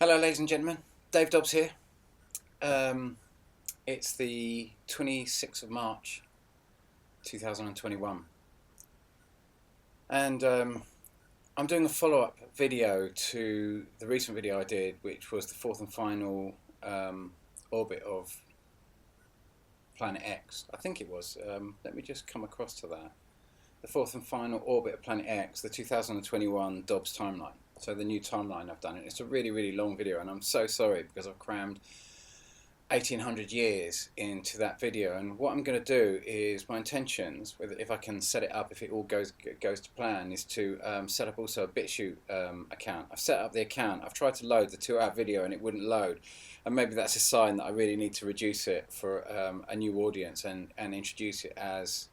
Hello, ladies and gentlemen. Dave Dobbs here. It's the 26th of March 2021, and I'm doing a follow-up video to the recent video I did, which was the fourth and final orbit of Planet X. I think it was. Let me just come across to that. The fourth and final orbit of Planet X, the 2021 Dobbs timeline. So the new timeline I've done. And it's a really, really long video, and I'm so sorry because I've crammed 1800 years into that video. And what I'm going to do is, my intentions, if I can set it up, if it all goes to plan, is to set up also a BitChute account. I've set up the account. I've tried to load the 2-hour video and it wouldn't load. And maybe that's a sign that I really need to reduce it for a new audience and introduce it as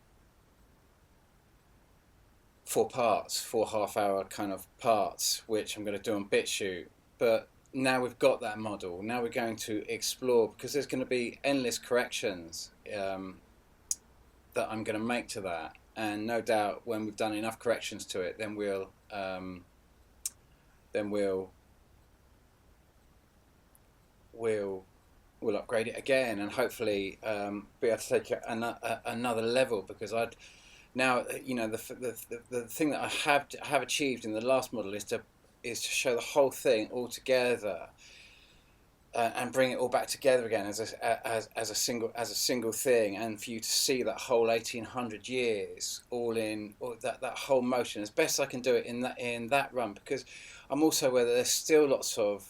4 parts, 4 half-hour kind of parts, which I'm going to do on BitChute. But now we've got that model, now we're going to explore, because there's going to be endless corrections that I'm going to make to that, and no doubt when we've done enough corrections to it, then we'll upgrade it again, and hopefully be able to take it another level. Because now, you know, the thing that I have achieved in the last model is to show the whole thing all together and bring it all back together again as a single thing, and for you to see that whole 1800 years all in, or that whole motion as best I can do it in that run. Because I'm also aware that there's still lots of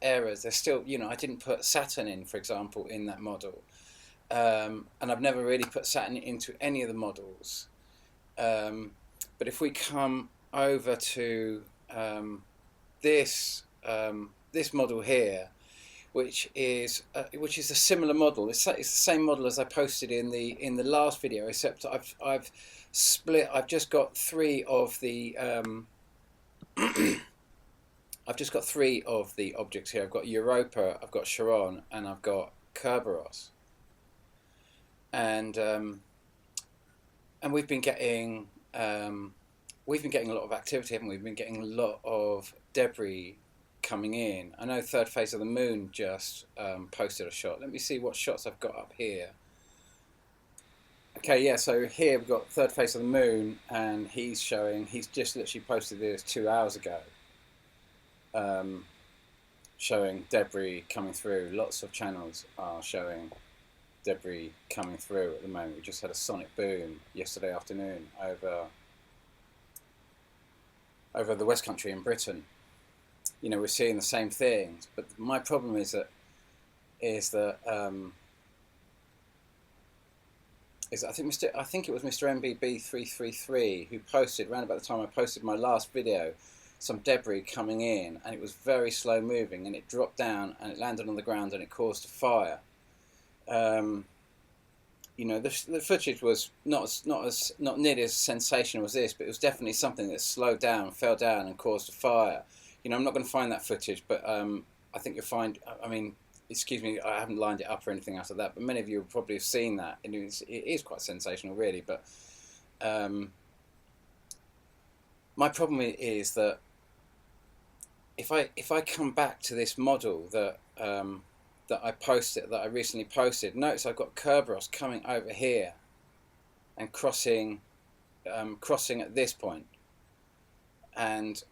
errors. There's still, you know, I didn't put Saturn in, for example, in that model. And I've never really put Saturn into any of the models. But if we come over to this model here, which is a similar model. It's the same model as I posted in the last video, except I've just got 3 of the I've just got 3 of the objects here. I've got Europa, I've got Charon, and I've got Kerberos. And we've been getting a lot of activity, haven't we? We've been getting a lot of debris coming in. I know Third Phase of the Moon just posted a shot. Let me see what shots I've got up here. Okay, yeah, so here we've got Third Phase of the Moon, and he's just literally posted this 2 hours ago, showing debris coming through. Lots of channels are showing debris coming through at the moment. We just had a sonic boom yesterday afternoon over the West Country in Britain. You know, we're seeing the same things, but my problem is that I think it was Mr. MBB333 who posted around about the time I posted my last video some debris coming in, and it was very slow moving, and it dropped down and it landed on the ground and it caused a fire. You know, the footage was not nearly as sensational as this, but it was definitely something that slowed down, fell down, and caused a fire. You know, I'm not going to find that footage, but I think you'll find. I mean, excuse me, I haven't lined it up or anything out of that, but many of you will probably have seen that. And it is quite sensational, really. But my problem is that if I come back to this model that I recently posted, notice I've got Kerberos coming over here and crossing at this point, and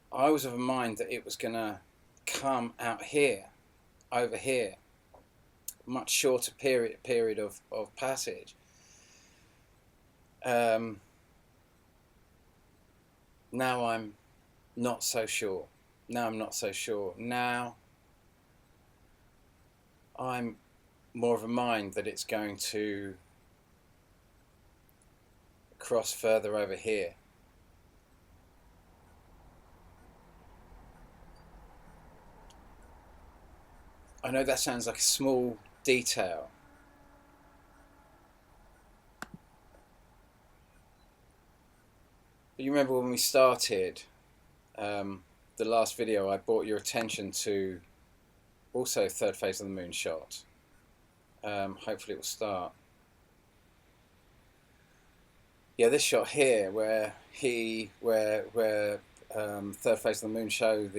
I was of a mind that it was going to come out here, over here, much shorter period of passage. Now I'm not so sure. Now I'm more of a mind that it's going to cross further over here. I know that sounds like a small detail, but you remember when we started the last video, I brought your attention to also Third Phase of the Moon shot. Hopefully it will start. Yeah, this shot here, where third phase of the moon show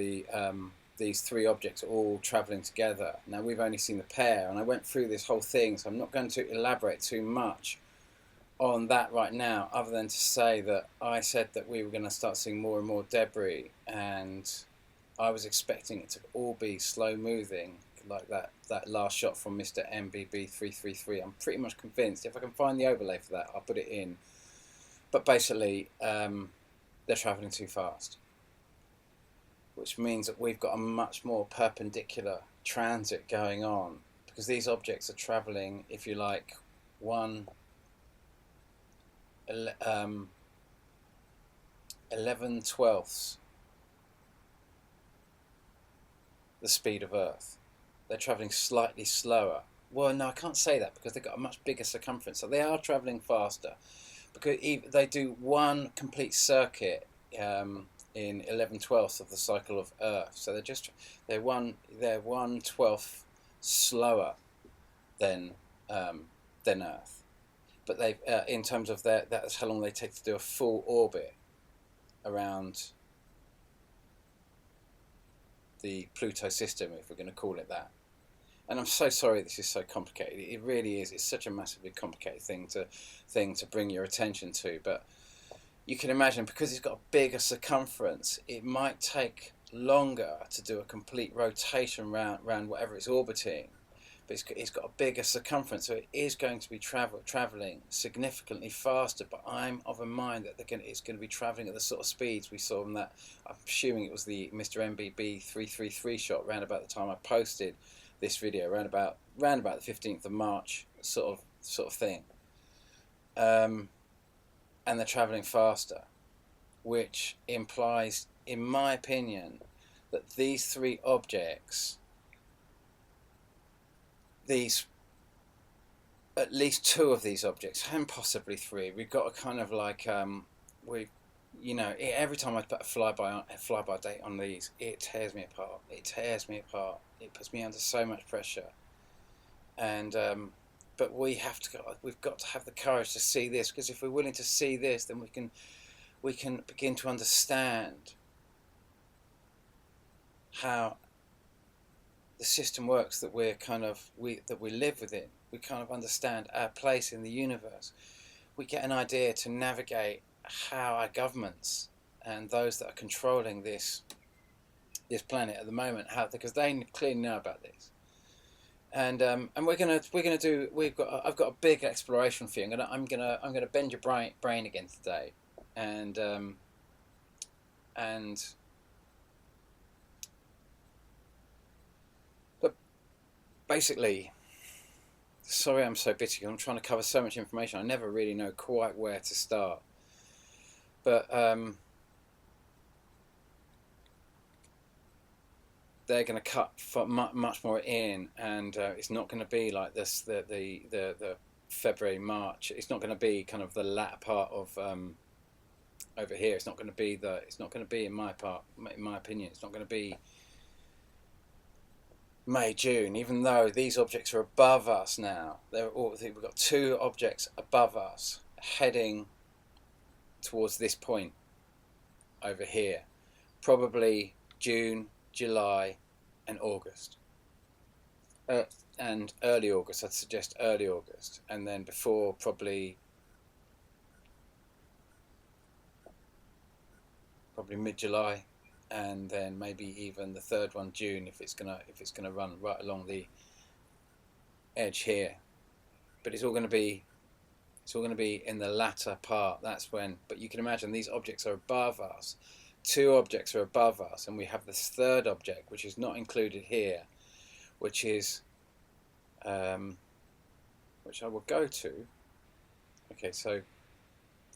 these three objects all travelling together. Now we've only seen the pair, and I went through this whole thing, so I'm not going to elaborate too much on that right now, other than to say that I said that we were going to start seeing more and more debris, and I was expecting it to all be slow moving, like that last shot from Mr. MBB333. I'm pretty much convinced. If I can find the overlay for that, I'll put it in. But basically, they're travelling too fast, which means that we've got a much more perpendicular transit going on, because these objects are travelling, if you like, 11/12 the speed of Earth. They're travelling slightly slower. Well, no, I can't say that, because they've got a much bigger circumference, so they are travelling faster, because they do one complete circuit in 11/12 of the cycle of Earth. So they're 1/12 slower than Earth. But they, in terms of that's how long they take to do a full orbit around the Pluto system, if we're going to call it that. And I'm so sorry this is so complicated. It really is. It's such a massively complicated thing to bring your attention to. But you can imagine, because it's got a bigger circumference, it might take longer to do a complete rotation around whatever it's orbiting. But it's got a bigger circumference, so it is going to be travelling significantly faster. But I'm of a mind that it's going to be travelling at the sort of speeds we saw in that. I'm assuming it was the Mr. MBB333 shot around about the time I posted this video, around about the 15th of March, sort of thing. And they're travelling faster, which implies, in my opinion, that these three objects, at least two of these objects, and possibly three, we've got a kind of like, every time I put a flyby date on these, it tears me apart. It puts me under so much pressure. And but we've got to have the courage to see this, because if we're willing to see this, then we can begin to understand how the system works that we live within. We kind of understand our place in the universe. We get an idea to navigate how our governments and those that are controlling this planet at the moment, because they clearly know about this. And I've got a big exploration for you. I'm gonna bend your brain again today, and but basically, sorry I'm so bitty. I'm trying to cover so much information. I never really know quite where to start. But they're going to cut much more in, and it's not going to be like this. The February, March. It's not going to be kind of the latter part of over here. It's not going to be in my opinion. It's not going to be May, June. Even though these objects are above us now, we've got two objects above us heading towards this point over here, probably June, July and August, and early August. I'd suggest early August, and then before probably mid-July, and then maybe even the third one, June, if it's gonna run right along the edge here. But it's all going to be in the latter part. That's when. But you can imagine these objects are above us. Two objects are above us, and we have this third object, which is not included here, which is which I will go to. Okay, so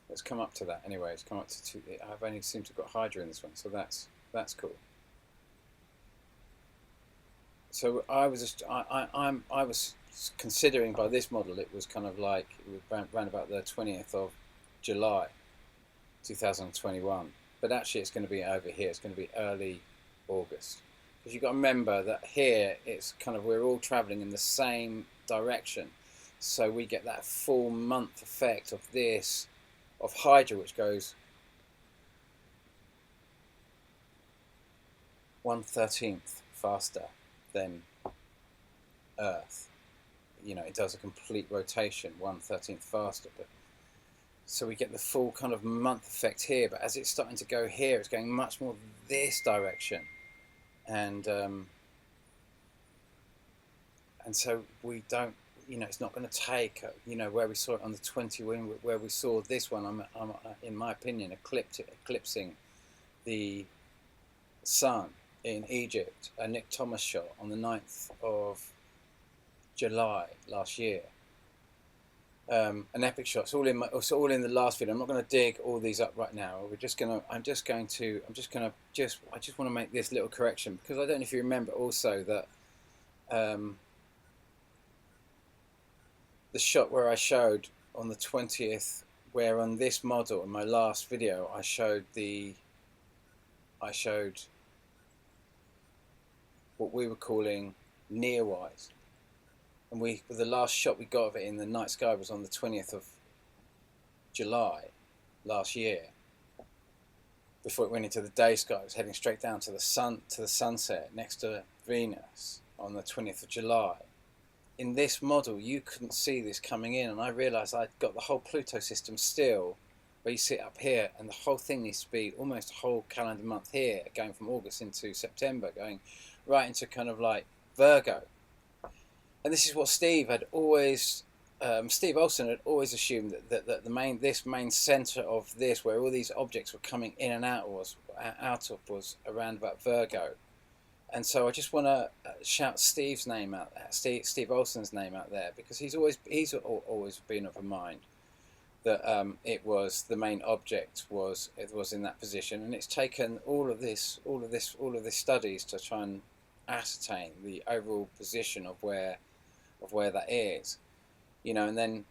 let's come up to that anyway. Let's come up to two. I've only seemed to have got Hydra in this one, so that's cool. So I was considering, by this model, it was kind of like around about the 20th of July 2021, but actually it's going to be over here. It's going to be early August, because you've got to remember that here it's kind of, we're all traveling in the same direction, so we get that full month effect of Hydra, which goes 1/13th faster than Earth. You know, it does a complete rotation 1/13th faster. But so we get the full kind of month effect here. But as it's starting to go here, it's going much more this direction, and so we don't. You know, it's not going to take. You know, where we saw it on the 20, where we saw this one. I'm in my opinion, eclipsing the sun in Egypt, a Nick Thomas shot on the 9th of July last year. An epic shot. It's all in the last video. I'm not going to dig all these up right now. I just want to make this little correction, because I don't know if you remember also that the shot where I showed on the 20th, where on this model in my last video I showed what we were calling near-wise, and the last shot we got of it in the night sky was on the 20th of July last year, before it went into the day sky. It was heading straight down to the sunset next to Venus on the 20th of July. In this model you couldn't see this coming in, and I realised I'd got the whole Pluto system still, where you sit up here, and the whole thing needs to be almost a whole calendar month here, going from August into September, going right into kind of like Virgo. And this is what Steve Olsen had always assumed, that the main centre of this, where all these objects were coming in and out of, was around about Virgo. And so I just want to shout Steve's name out there, Steve Olsen's name out there, because he's always been of a mind that it was the main object was in that position, and it's taken all of this studies to try and ascertain the overall position of where that is, you know. And then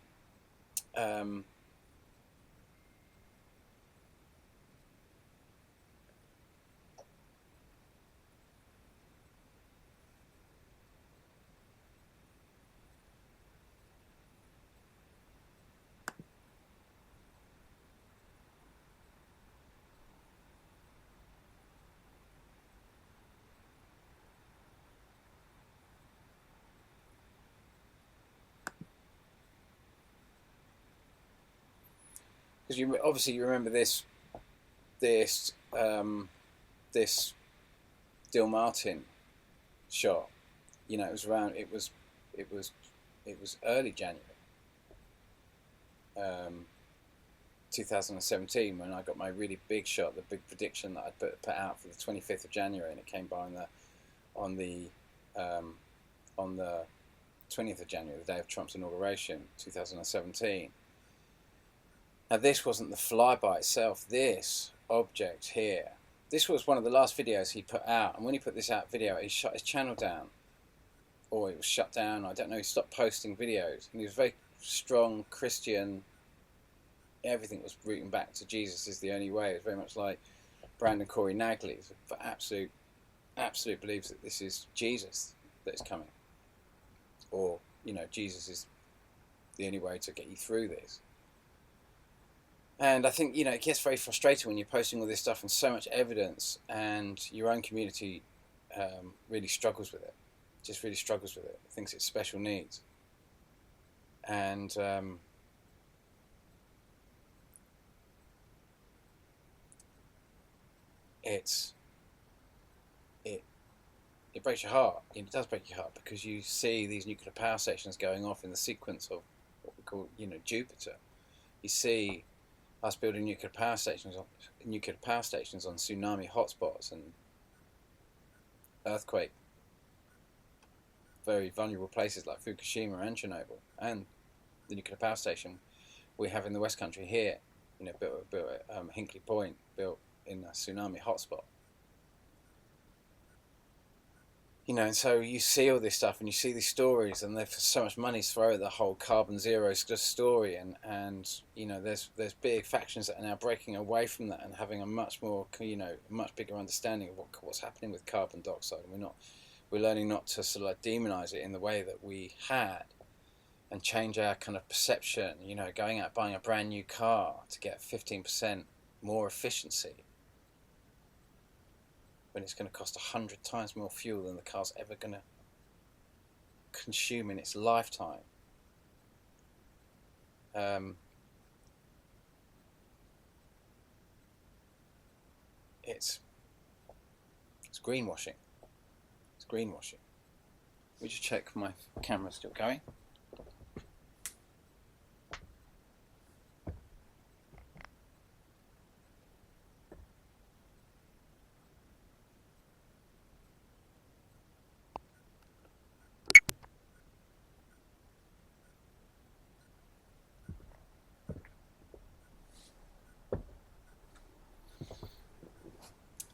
because you remember this Dill Martin shot. You know, it was early January 2017 when I got my really big shot, the big prediction that I put out for the 25th of January, and it came by on the 20th of January, the day of Trump's inauguration, 2017. Now this wasn't the flyby itself, this object here. This was one of the last videos he put out, and when he put this out video, he shut his channel down. Or it was shut down, I don't know, he stopped posting videos. And he was very strong Christian. Everything was rooting back to Jesus is the only way. It was very much like Brandon Corey Nagley, but absolute believes that this is Jesus that is coming. Or, you know, Jesus is the only way to get you through this. And I think, you know, it gets very frustrating when you're posting all this stuff and so much evidence, and your own community really struggles with it. Just really struggles with it. Thinks it's special needs. And it breaks your heart. It does break your heart, because you see these nuclear power stations going off in the sequence of what we call, you know, Jupiter. You see us building nuclear power stations on tsunami hotspots and earthquake, very vulnerable places like Fukushima and Chernobyl, and the nuclear power station we have in the West Country here, you know, built at Hinkley Point, built in a tsunami hotspot. You know, and so you see all this stuff and you see these stories, and there's so much money thrown at the whole carbon zero story, and you know, there's big factions that are now breaking away from that and having a much more, you know, much bigger understanding of what's happening with carbon dioxide. And we're learning not to sort of like demonize it in the way that we had, and change our kind of perception. You know, going out buying a brand new car to get 15% more efficiency. when it's going to cost 100 times more fuel than the car's ever going to consume in its lifetime. It's greenwashing. It's greenwashing. Let me just check my camera's still going.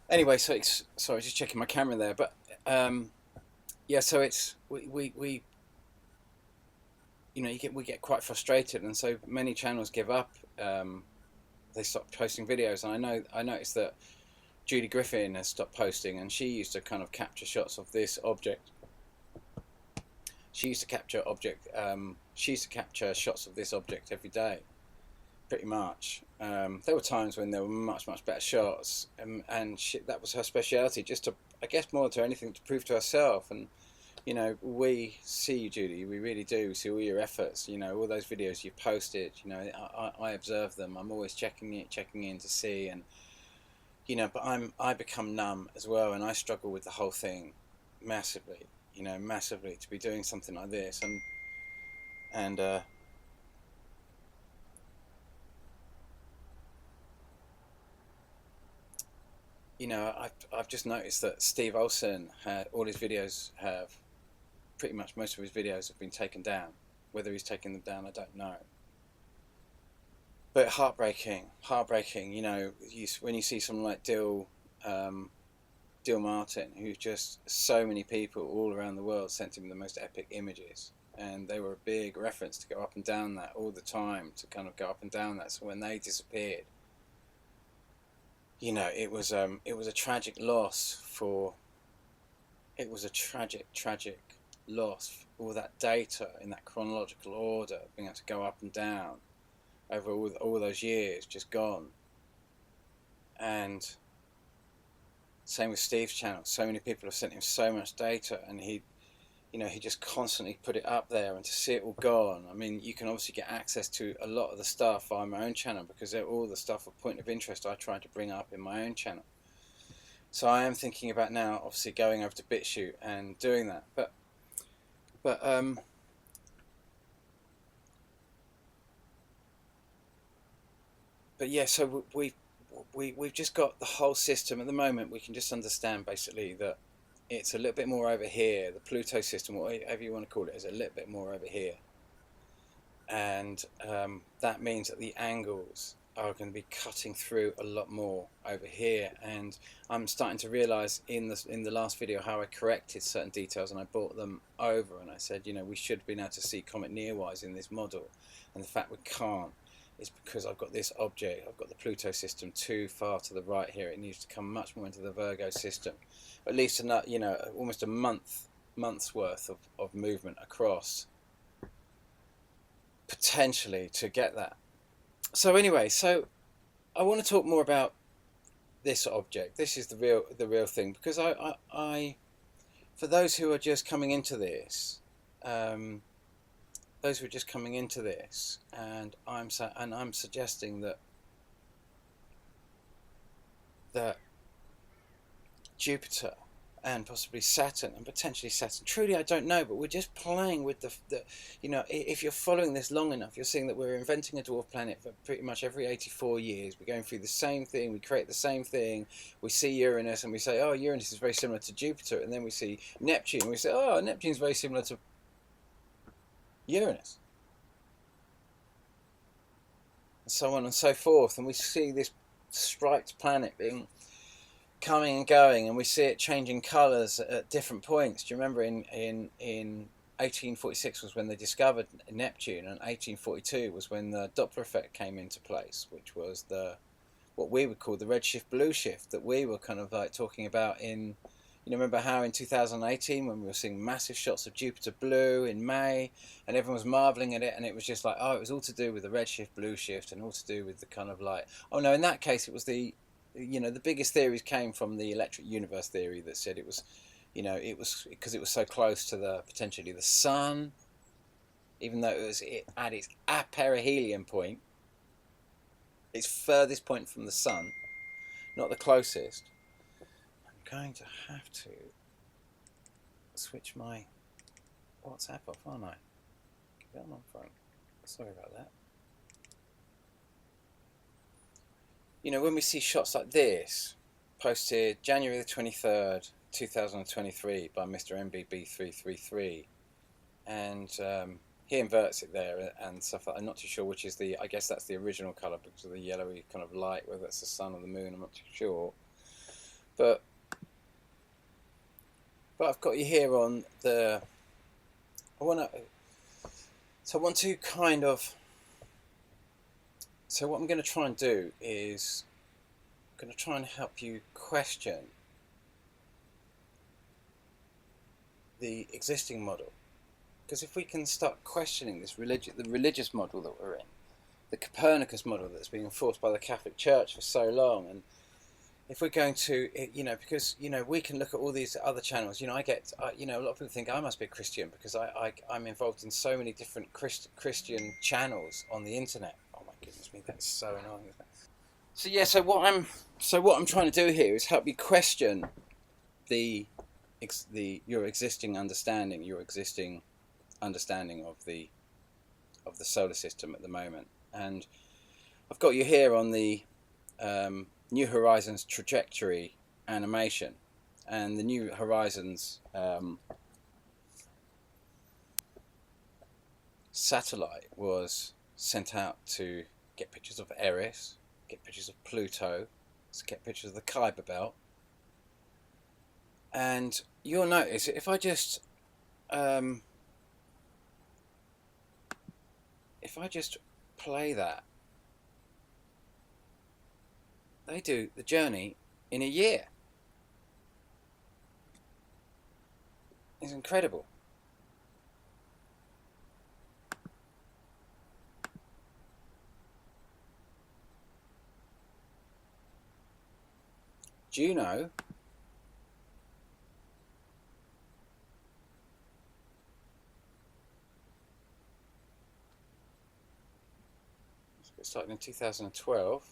Anyway, so it's, sorry, just checking my camera there, but yeah, so it's we you know, we get quite frustrated, and so many channels give up. They stop posting videos, and I noticed that Judy Griffin has stopped posting, and she used to kind of capture shots of this object. She used to capture shots of this object every day, pretty much. There were times when there were much better shots, and that was her speciality, just to, I guess, more to anything, to prove to herself. And you know, we see you, Judy, we really do. We see all your efforts, you know, all those videos you've posted. You know, I observe them. I'm always checking in to see, and you know, but I become numb as well, and I struggle with the whole thing massively. You know, massively, to be doing something like this, and you know, I've just noticed that Steve Olsen had all his videos have, pretty much most of his videos have been taken down. Whether he's taken them down, I don't know. But heartbreaking. You know, when you see someone like Dill Martin, who just, so many people all around the world sent him the most epic images, and they were a big reference to go up and down that all the time, to kind of go up and down that. So when they disappeared, you know, it was a tragic loss for. It was a tragic loss. All that data in that chronological order, being able to go up and down over all those years, just gone. And same with Steve's channel. So many people have sent him so much data, and he just constantly put it up there, and to see it all gone. I mean, you can obviously get access to a lot of the stuff on my own channel, because they're all the stuff of point of interest I try to bring up in my own channel. So I am thinking about now, obviously, going over to BitChute and doing that. But yeah, so we've just got the whole system at the moment. We can just understand basically that it's a little bit more over here. The Pluto system, whatever you want to call it, is a little bit more over here, and that means that the angles are going to be cutting through a lot more over here. And I'm starting to realize in the last video how I corrected certain details, and I brought them over, and I said, you know, we should be able to see comet nearwise in this model, and the fact we can't is because I've got this object, I've got the Pluto system too far to the right here. It needs to come much more into the Virgo system, at least enough, you know, almost a month's worth of movement across, potentially, to get that. So anyway, so I want to talk more about this object. This is the real thing, because I for those who are just coming into this, and I'm suggesting that Jupiter and possibly Saturn, and potentially Saturn, truly I don't know, but we're just playing with the you know, if you're following this long enough, you're seeing that we're inventing a dwarf planet for pretty much every 84 years. We're going through the same thing, we create the same thing. We see Uranus and we say, oh, Uranus is very similar to Jupiter, and then we see Neptune and we say, oh, Neptune's very similar to Uranus, and so on and so forth. And we see this striped planet being coming and going, and we see it changing colours at different points. Do you remember in 1846 was when they discovered Neptune, and 1842 was when the Doppler effect came into place, which was what we would call the redshift blue shift that we were kind of like talking about in, you know, remember how in 2018 when we were seeing massive shots of Jupiter blue in May, and everyone was marvelling at it, and it was just like, oh, it was all to do with the redshift blue shift, and all to do with the kind of like, oh no, in that case it was the the biggest theories came from the electric universe theory that said it was, it was because it was so close to potentially the sun, even though at its aperihelion point, its furthest point from the sun, not the closest. I'm going to have to switch my WhatsApp off, aren't I? Get on my phone. Sorry about that. When we see shots like this, posted January the 23rd, 2023 by Mr. MBB333, and he inverts it there and stuff like that. I'm not too sure which is I guess that's the original colour because of the yellowy kind of light, whether that's the sun or the moon, I'm not too sure. But I've got you here on I want to kind of, so what I'm going to try and do is I'm going to try and help you question the existing model. Because if we can start questioning the religious model that we're in, the Copernicus model that's been enforced by the Catholic Church for so long, and if we're going to, because, we can look at all these other channels, I get, a lot of people think I must be a Christian because I'm involved in so many different Christian channels on the internet. Oh my goodness me, that's so annoying, isn't it? So yeah, so what I'm trying to do here is help you question your existing understanding of the solar system at the moment. And I've got you here on the New Horizons trajectory animation, and the New Horizons satellite was sent out to get pictures of Eris, get pictures of Pluto, to get pictures of the Kuiper Belt. And you'll notice if I just play that, they do the journey in a year. It's incredible. Juno it started in 2012.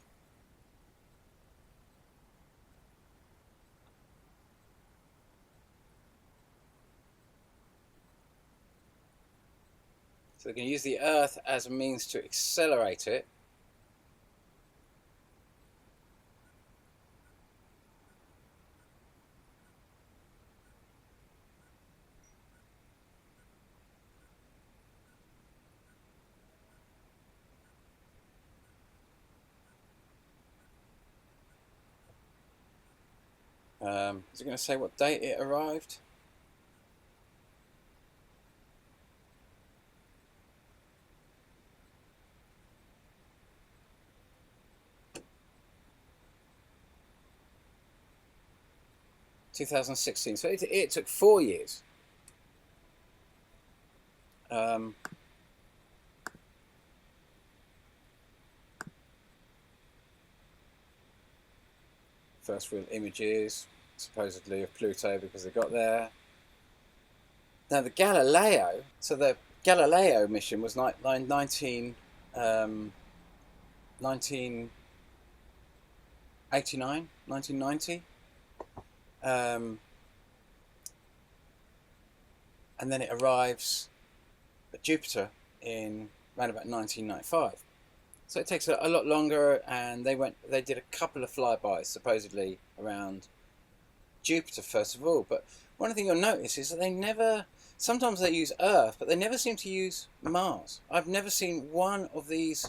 So they're going to use the Earth as a means to accelerate it. Is it going to say what date it arrived? (2016). So it took 4 years. First real images, supposedly, of Pluto because they got there. Now the Galileo mission was 1989, 1990. And then it arrives at Jupiter in around about 1995. So it takes a lot longer, and they did a couple of flybys supposedly around Jupiter first of all. But one thing you'll notice is that sometimes they use Earth, but they never seem to use Mars. I've never seen one of these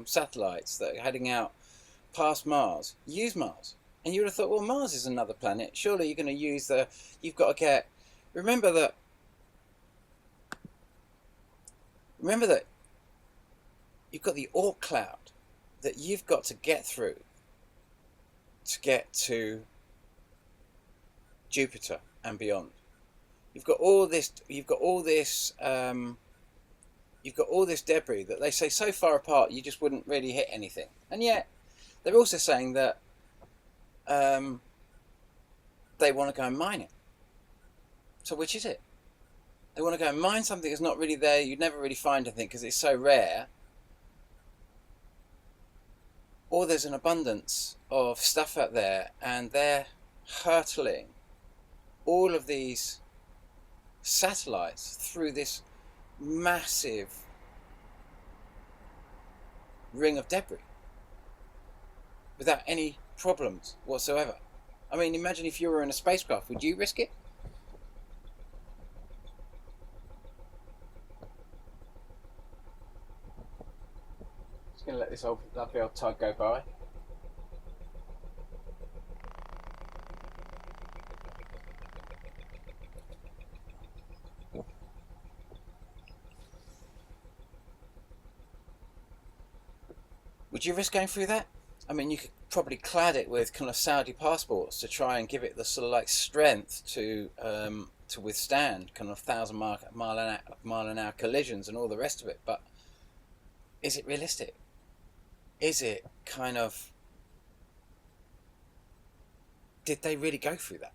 satellites that are heading out past Mars use Mars. And you would have thought, well, Mars is another planet. Surely you're going to use you've got to get. Remember that you've got the Oort cloud that you've got to get through to get to Jupiter and beyond. You've got all this debris that they say so far apart you just wouldn't really hit anything. And yet they're also saying that they want to go and mine it. So which is it? They want to go and mine something that's not really there. You'd never really find anything because it's so rare. Or there's an abundance of stuff out there, and they're hurtling all of these satellites through this massive ring of debris without any problems whatsoever. I mean, imagine if you were in a spacecraft, would you risk it? Just going to let this lovely old tug go by. Would you risk going through that? I mean, you could probably clad it with kind of Saudi passports to try and give it the sort of like strength to withstand kind of 1,000 mile an hour collisions and all the rest of it. But is it realistic? Is it kind of, did they really go through that?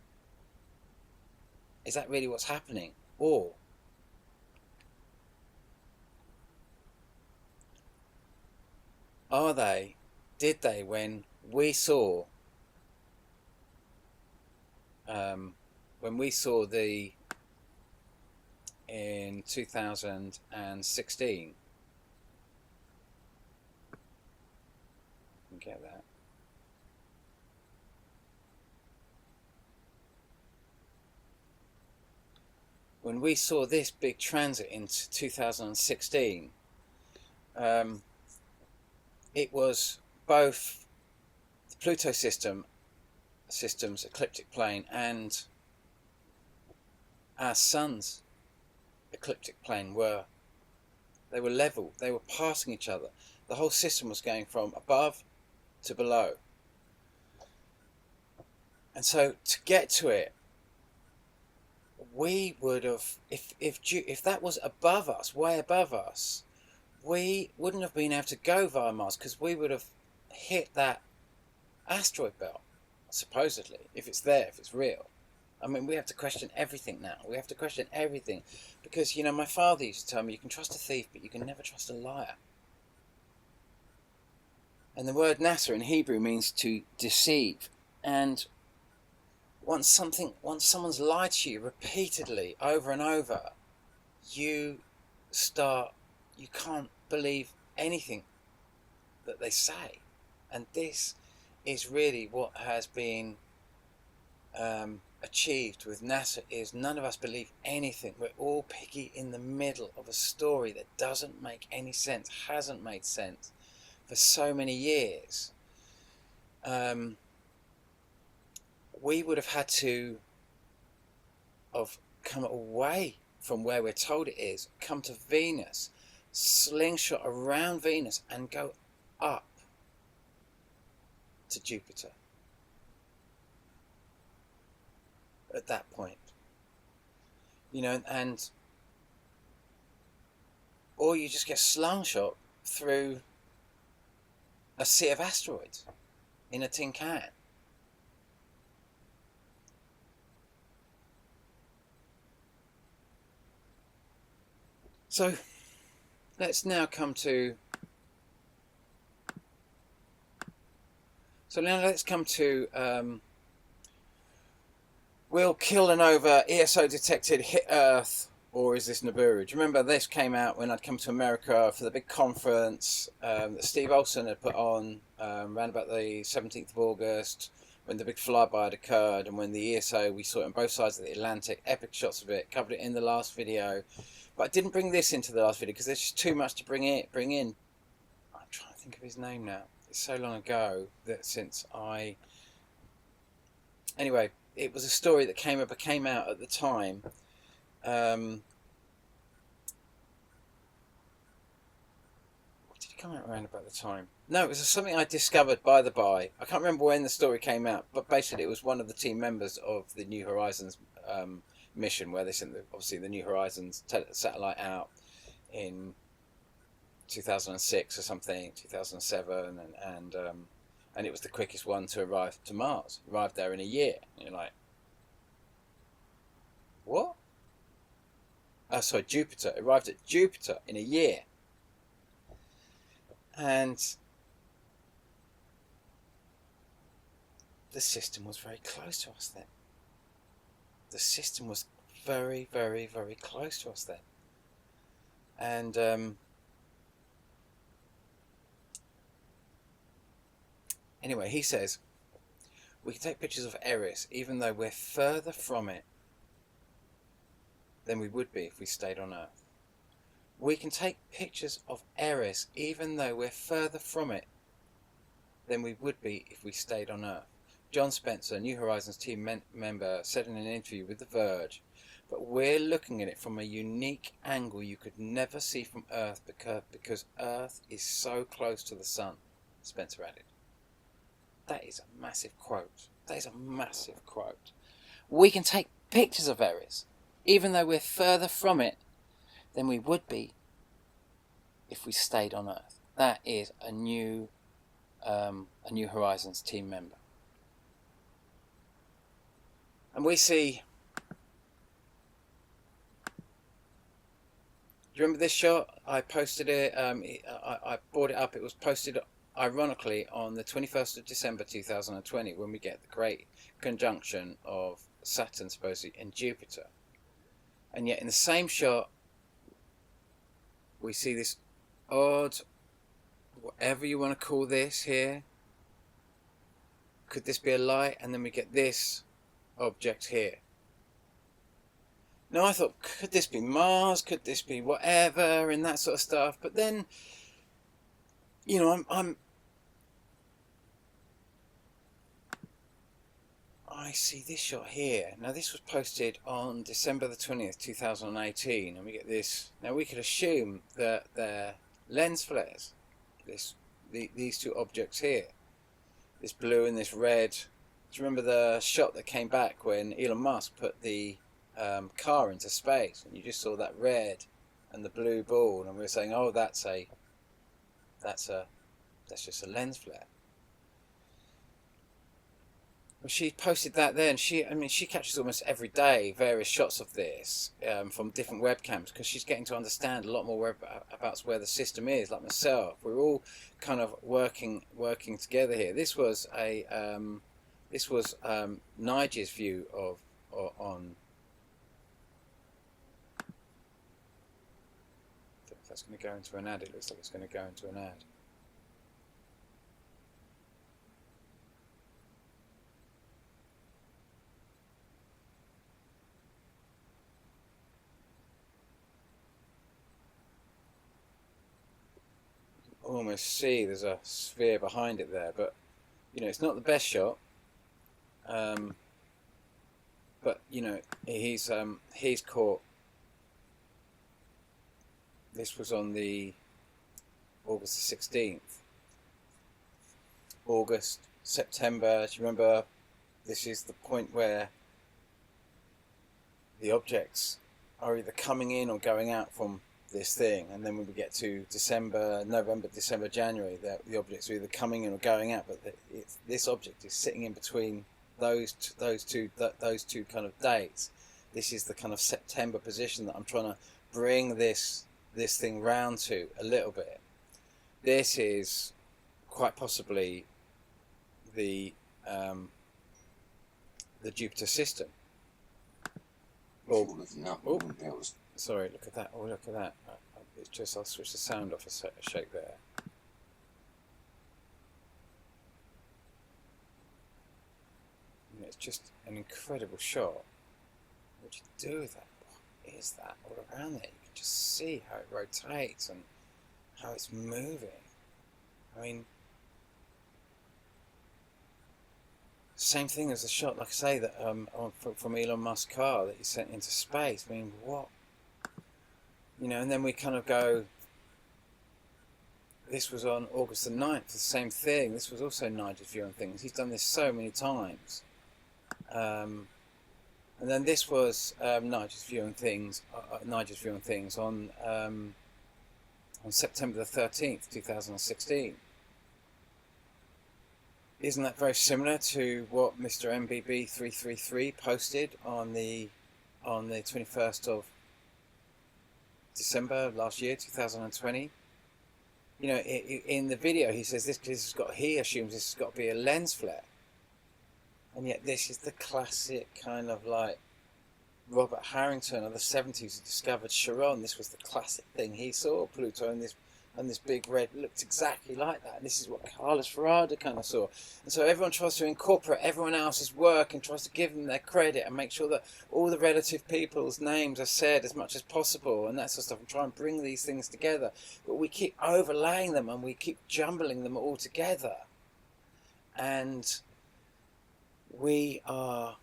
Is that really what's happening? Or did they, when we saw in 2016, get that. When we saw this big transit in 2016, it was both the Pluto system's ecliptic plane and our sun's ecliptic plane were level. They were passing each other. The whole system was going from above to below. And so to get to it, we would have, if that was above us, way above us, we wouldn't have been able to go via Mars because we would have hit that asteroid belt, supposedly, if it's there, if it's real. I mean, we have to question everything now. We have to question everything because, you know, my father used to tell me, you can trust a thief, but you can never trust a liar. And the word nasa in Hebrew means to deceive. And once someone's lied to you repeatedly over and over, you can't believe anything that they say. And this is really what has been achieved with NASA, is none of us believe anything. We're all piggy in the middle of a story that doesn't make any sense, hasn't made sense for so many years. We would have had to have come away from where we're told it is, come to Venus, slingshot around Venus and go up to Jupiter at that point, you know, and or you just get slingshot through a sea of asteroids in a tin can. So let's now come to will Kildanova ESO detected hit Earth, or is this Nibiru? Do you remember this came out when I'd come to America for the big conference that Steve Olson had put on around about the 17th of August, when the big flyby had occurred, and when the ESO, we saw it on both sides of the Atlantic, epic shots of it, covered it in the last video. But I didn't bring this into the last video because there's just too much to bring in. I'm trying to think of his name now. It's so long ago that anyway, it was a story that came out at the time. What did it come out around about the time? No, it was something I discovered by the by. I can't remember when the story came out, but basically it was one of the team members of the New Horizons mission, where they sent obviously the New Horizons satellite out in 2006 or something, 2007, and it was the quickest one to arrive to Mars. Arrived there in a year. And you're like, what? Oh, sorry, Jupiter. Arrived at Jupiter in a year. And the system was very close to us then. The system was very, very, very close to us then. And anyway, he says, we can take pictures of Eris even though we're further from it than we would be if we stayed on Earth. We can take pictures of Eris even though we're further from it than we would be if we stayed on Earth. John Spencer, New Horizons team member, said in an interview with The Verge, but we're looking at it from a unique angle you could never see from Earth because Earth is so close to the Sun, Spencer added. That is a massive quote. That is a massive quote. We can take pictures of Eris even though we're further from it than we would be if we stayed on Earth. That is a New Horizons team member. And we see, do you remember this shot? I posted it, I brought it up. It was posted ironically on the 21st of December 2020 when we get the great conjunction of Saturn supposedly and Jupiter. And yet in the same shot we see this odd, whatever you want to call this here, could this be a light? And then we get this object here. Now I thought, could this be Mars? Could this be whatever and that sort of stuff? But then, you know, I see this shot here. Now this was posted on December the 20th, 2018, and we get this. Now we could assume that they're lens flares. These two objects here, this blue and this red. Do you remember the shot that came back when Elon Musk put the car into space, and you just saw that red and the blue ball, and we were saying, oh, that's just a lens flare. Well, she posted that then. She catches almost every day various shots of this from different webcams because she's getting to understand a lot more about where the system is. Like myself, we're all kind of working together here. This was Nigel's view on. If that's going to go into an ad, it looks like it's going to go into an ad. Almost see there's a sphere behind it there, but you know it's not the best shot. But you know he's caught. This was on the August the 16th. August, September. Do you remember? This is the point where the objects are either coming in or going out from this thing, and then when we get to December, November, December, January, the objects are either coming in or going out. But this object is sitting in between those two kind of dates. This is the kind of September position that I'm trying to bring this thing round to a little bit. This is quite possibly the Jupiter system. Sorry, look at that. Oh, look at that. It's just, I'll switch the sound off a shake there. And it's just an incredible shot. What do you do with that? What is that all around there? You can just see how it rotates and how it's moving. I mean, same thing as the shot, like I say, that from Elon Musk's car that he sent into space. I mean, what? You know, and then we kind of go, this was on August the 9th, the same thing. This was also Nigel's view on things. He's done this so many times. And then this was Nigel's view on things on September the 13th, 2016. Isn't that very similar to what Mr. MBB333 posted on the 21st of December last year, 2020? You know, in the video he says he assumes this has got to be a lens flare, and yet this is the classic kind of like Robert Harrington of the 70s who discovered Charon. This was the classic thing he saw, Pluto, and this big red looked exactly like that. And this is what Carlos Farada kind of saw. And so everyone tries to incorporate everyone else's work and tries to give them their credit and make sure that all the relative people's names are said as much as possible and that sort of stuff, and try and bring these things together. But we keep overlaying them and we keep jumbling them all together. And we are...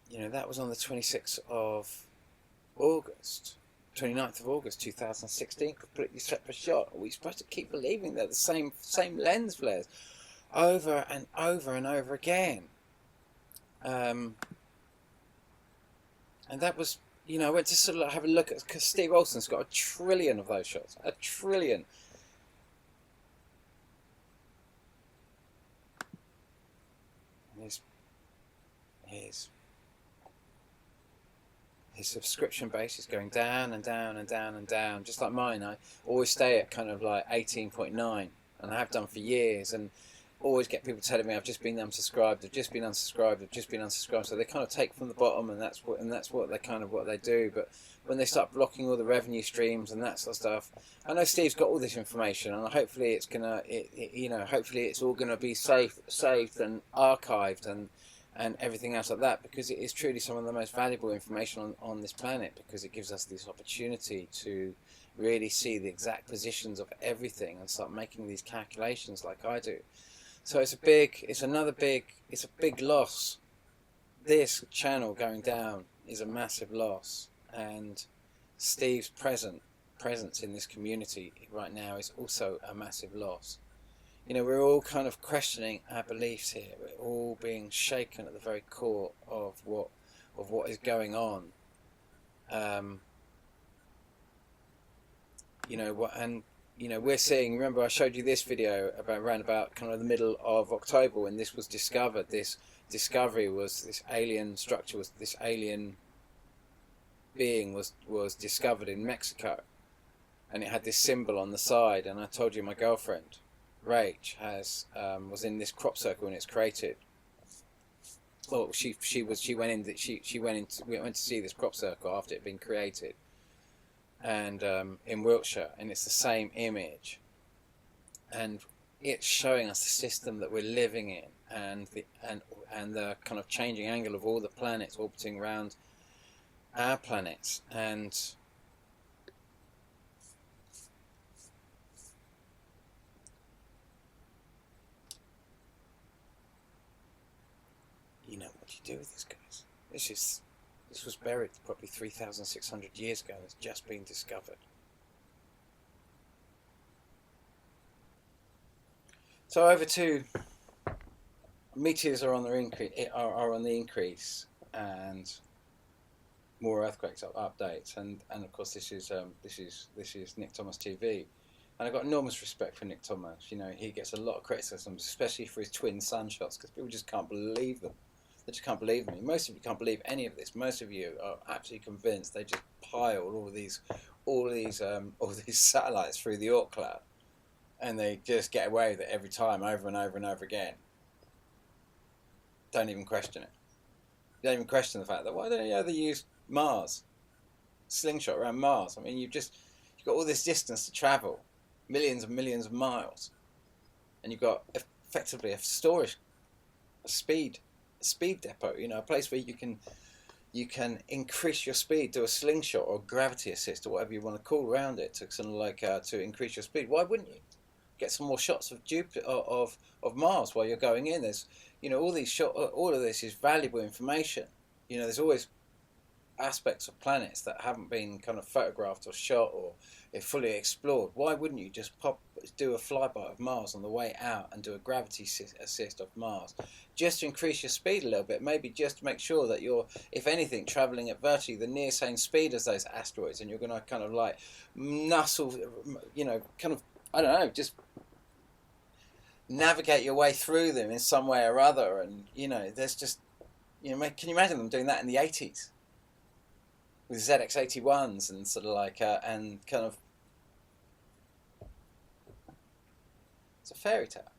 You know, that was on the 26th of August, 29th of August 2016, completely separate shot. Are we supposed to keep believing they're the same lens flares over and over and over again? And that was, you know, I went to sort of have a look at, because Steve Olson's got 1 trillion of those shots. 1 trillion. And his subscription base is going down and down and down and down, just like mine. I always stay at kind of like 18.9, and I have done for years, and always get people telling me I've just been unsubscribed, I've just been unsubscribed, I've just been unsubscribed. So they kind of take from the bottom, and that's what they kind of what they do. But when they start blocking all the revenue streams and that sort of stuff, I know Steve's got all this information, and hopefully it's gonna, hopefully it's all gonna be saved and archived and everything else like that, because it is truly some of the most valuable information on this planet, because it gives us this opportunity to really see the exact positions of everything and start making these calculations like I do. So it's a big loss. This channel going down is a massive loss, and Steve's presence in this community right now is also a massive loss. You know, we're all kind of questioning our beliefs here. We're all being shaken at the very core of what is going on. We're seeing. Remember, I showed you this video around about kind of the middle of October when this was discovered. This discovery was this alien structure, was this alien being was discovered in Mexico, and it had this symbol on the side. And I told you my girlfriend Rach was in this crop circle when it's created. Well, we went to see this crop circle after it had been created, and in Wiltshire, and it's the same image, and it's showing us the system that we're living in, and the kind of changing angle of all the planets orbiting around our planets, and you know what you do with this, guys. This was buried probably 3,600 years ago, and it's just been discovered. So over to meteors are on the increase, and more earthquakes updates, and of course this is Nick Thomas TV, and I've got enormous respect for Nick Thomas. You know, he gets a lot of criticism, especially for his twin sunshots, because people just can't believe them. They just can't believe me. Most of you can't believe any of this. Most of you are absolutely convinced. They just pile all these satellites through the Oort cloud, and they just get away with it every time, over and over and over again. Don't even question it. Don't even question the fact that why don't they use Mars, slingshot around Mars? I mean, you've got all this distance to travel, millions and millions of miles, and you've got effectively a speed depot, you know, a place where you can increase your speed, do a slingshot or gravity assist or whatever you want to call around it to sort of like to increase your speed. Why wouldn't you get some more shots of Mars while you're going in? There's, you know, all of this is valuable information. You know, there's always aspects of planets that haven't been kind of photographed or shot or fully explored. Why wouldn't you just do a flyby of Mars on the way out and do a gravity assist of Mars, just to increase your speed a little bit? Maybe just to make sure that you're, if anything, travelling at virtually the near same speed as those asteroids, and you're going to kind of like nuzzle, you know, kind of, I don't know, just navigate your way through them in some way or other. And there's just, can you imagine them doing that in the 80s with ZX81s and sort of like and kind of, it's a fairy tale.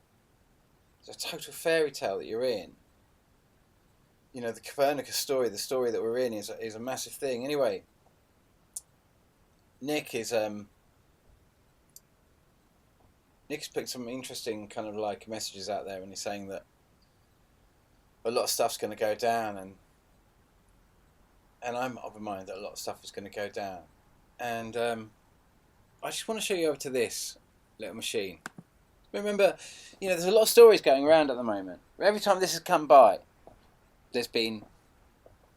It's a total fairy tale that you're in. The Copernicus story, the story that we're in, is a massive thing. Anyway, Nick's put some interesting kind of like messages out there, and he's saying that a lot of stuff's going to go down, and I'm of the mind that a lot of stuff is going to go down. And I just want to show you over to this little machine. Remember, there's a lot of stories going around at the moment. Every time this has come by, there's been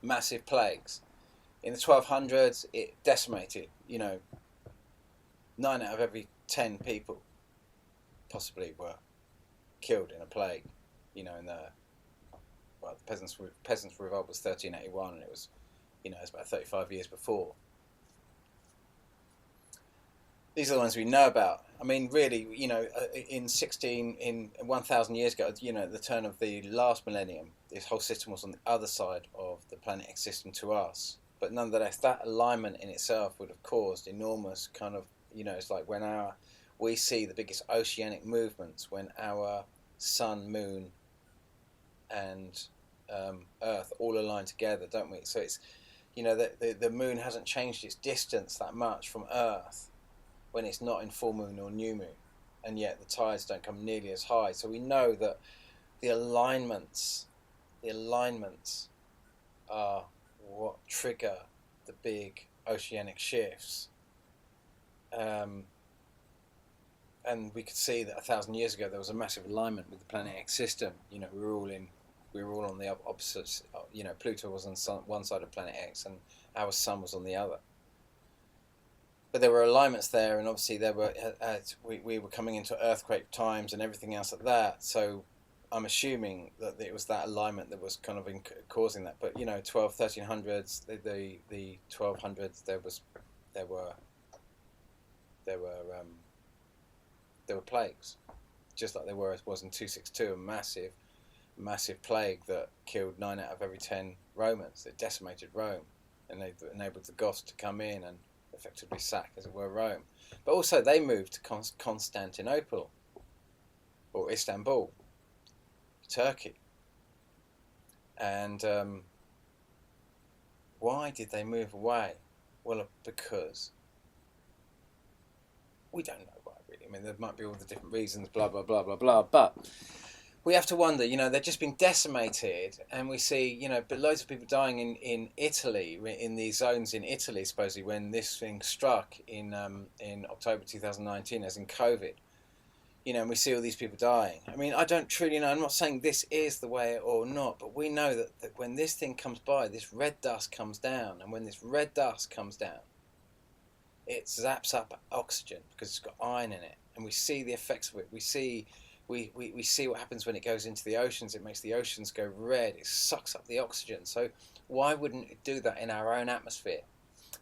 massive plagues. In the 1200s, it decimated, 9 out of every 10 people possibly were killed in a plague. The Peasants' Revolt was 1381, and it was, it's about 35 years before. These are the ones we know about. I mean, really, in 1,000 years ago, the turn of the last millennium, this whole system was on the other side of the Planet X system to us. But nonetheless, that alignment in itself would have caused enormous kind of, it's like when we see the biggest oceanic movements when our sun, moon, and Earth all align together, don't we? So it's, the moon hasn't changed its distance that much from Earth when it's not in full moon or new moon, and yet the tides don't come nearly as high. So we know that the alignments are what trigger the big oceanic shifts. And we could see that 1,000 years ago there was a massive alignment with the Planet X system. We were all on the opposites. Pluto was on one side of Planet X, and our sun was on the other. But there were alignments there, and obviously we were coming into earthquake times and everything else like that. So I'm assuming that it was that alignment that was kind of causing that. But 1300s, the 1200s, there were plagues, just like there was in 262, a massive plague that killed 9 out of every 10 Romans. It decimated Rome, and they enabled the Goths to come in and effectively sack, as it were, Rome. But also they moved to Constantinople, or Istanbul, Turkey. And why did they move away? Well, because we don't know why, really. I mean, there might be all the different reasons, blah, blah, blah, blah, blah, but we have to wonder, they're just being decimated, and we see, but loads of people dying in Italy, in these zones in Italy, supposedly, when this thing struck in October 2019, as in COVID, and we see all these people dying. I mean, I don't truly know. I'm not saying this is the way or not, but we know that when this thing comes by, this red dust comes down, and when this red dust comes down, it zaps up oxygen because it's got iron in it, and we see the effects of it. We see what happens when it goes into the oceans. It makes the oceans go red. It sucks up the oxygen. So why wouldn't it do that in our own atmosphere?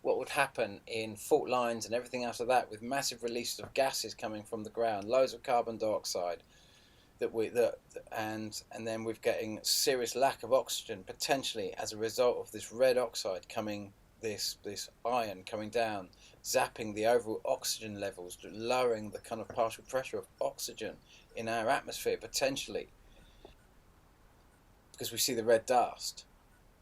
What would happen in fault lines and everything else of that, with massive releases of gases coming from the ground, loads of carbon dioxide, and then we're getting serious lack of oxygen potentially as a result of this red oxide coming, this iron coming down, zapping the overall oxygen levels, lowering the kind of partial pressure of oxygen in our atmosphere potentially, because we see the red dust,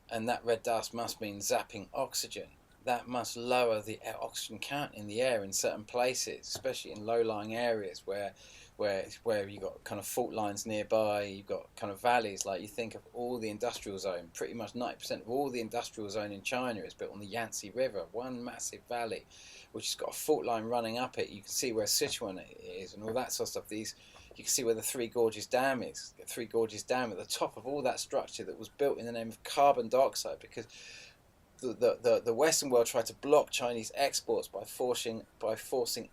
and that red dust must mean zapping oxygen. That must lower the oxygen count in the air in certain places, especially in low-lying areas where you've got kind of fault lines nearby, you've got kind of valleys. Like, you think of all the industrial zone, pretty much 90% of all the industrial zone in China is built on the Yangtze River, one massive valley, which has got a fault line running up it. You can see where Sichuan is and all that sort of stuff. You can see where the Three Gorges Dam is. The Three Gorges Dam at the top of all that structure that was built in the name of carbon dioxide, because the Western world tried to block Chinese exports by forcing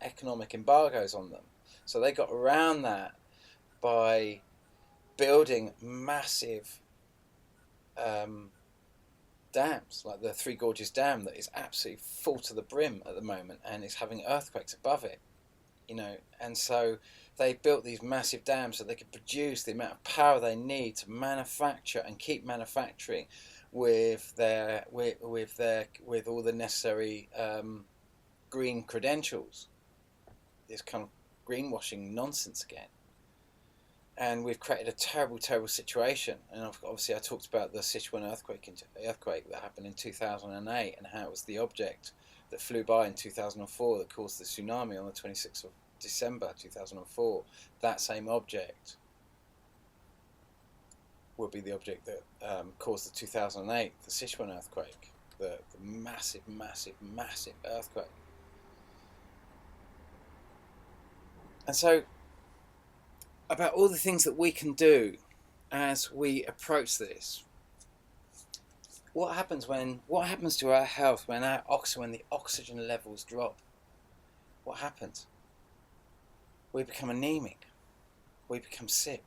economic embargoes on them. So they got around that by building massive dams, like the Three Gorges Dam, that is absolutely full to the brim at the moment and is having earthquakes above it, and so they built these massive dams so they could produce the amount of power they need to manufacture and keep manufacturing with all the necessary green credentials. This kind of greenwashing nonsense again. And we've created a terrible, terrible situation. And obviously I talked about the Sichuan earthquake that happened in 2008 and how it was the object that flew by in 2004 that caused the tsunami on the 26th of December 2004. That same object will be the object that caused the 2008, the Sichuan earthquake, the massive, massive, massive earthquake. And so, about all the things that we can do as we approach this, what happens to our health when the oxygen levels drop? What happens? We become anemic. We become sick.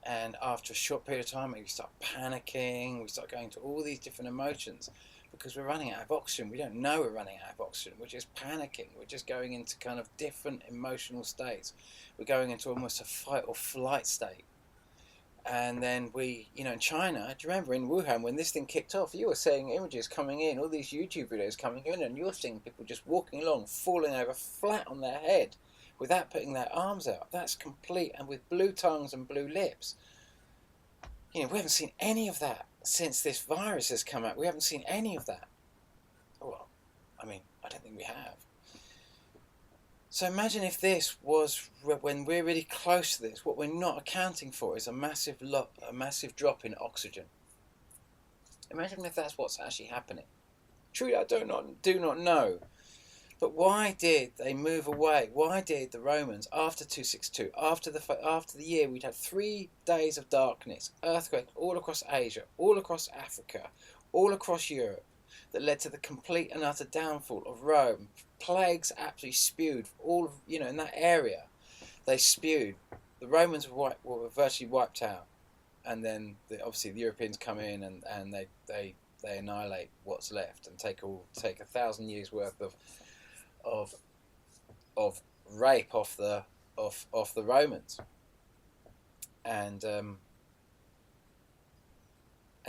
And after a short period of time, we start panicking. We start going to all these different emotions because we're running out of oxygen. We don't know we're running out of oxygen. We're just panicking. We're just going into kind of different emotional states. We're going into almost a fight or flight state. And then in China, do you remember in Wuhan when this thing kicked off, you were seeing images coming in, all these YouTube videos coming in, and you're seeing people just walking along, falling over flat on their head without putting their arms out. That's complete, and with blue tongues and blue lips. We haven't seen any of that since this virus has come out. We haven't seen any of that. Well, I don't think we have. So imagine if this was, when we're really close to this, what we're not accounting for is a massive drop in oxygen. Imagine if that's what's actually happening. Truly, I do not know. But why did they move away? Why did the Romans, after 262, after the year we'd had 3 days of darkness, earthquakes all across Asia, all across Africa, all across Europe, that led to the complete and utter downfall of Rome, plagues absolutely spewed, all in that area, they spewed. The Romans were virtually wiped out, and then obviously the Europeans come in and they annihilate what's left and take 1,000 years worth of rape off the Romans, and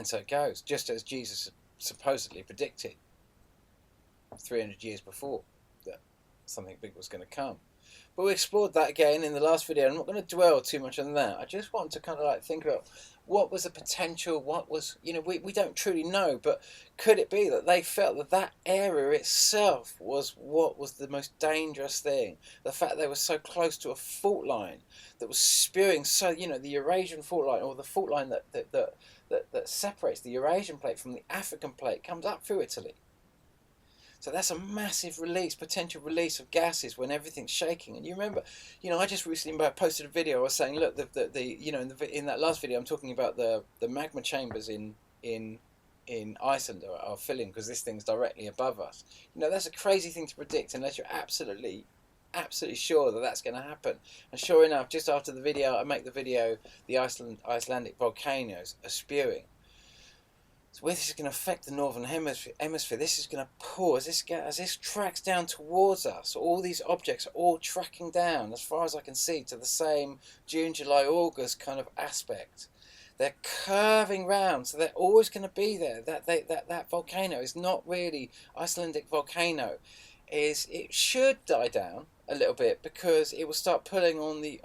so it goes, just as Jesus supposedly predicted 300 years before that something big was going to come. But we explored that again in the last video. I'm not going to dwell too much on that. I just want to kind of think about what was the potential, what was, we don't truly know, but could it be that they felt that area itself was what was the most dangerous thing? The fact they were so close to a fault line that was spewing, so, the Eurasian fault line, or the fault line that separates the Eurasian plate from the African plate, comes up through Italy. So that's a massive potential release of gases when everything's shaking. And you remember, I just recently posted a video. I was saying, look, in that last video, I'm talking about the magma chambers in Iceland are filling because this thing's directly above us. That's a crazy thing to predict unless you're absolutely sure that that's going to happen. And sure enough, just after the video, I make the video, the Icelandic volcanoes are spewing. So where this is going to affect the northern hemisphere, this is going to pour, as this tracks down towards us, all these objects are all tracking down, as far as I can see, to the same June, July, August kind of aspect. They're curving round, so they're always going to be there. That volcano is not really Icelandic volcano. It should die down a little bit because it will start pulling on the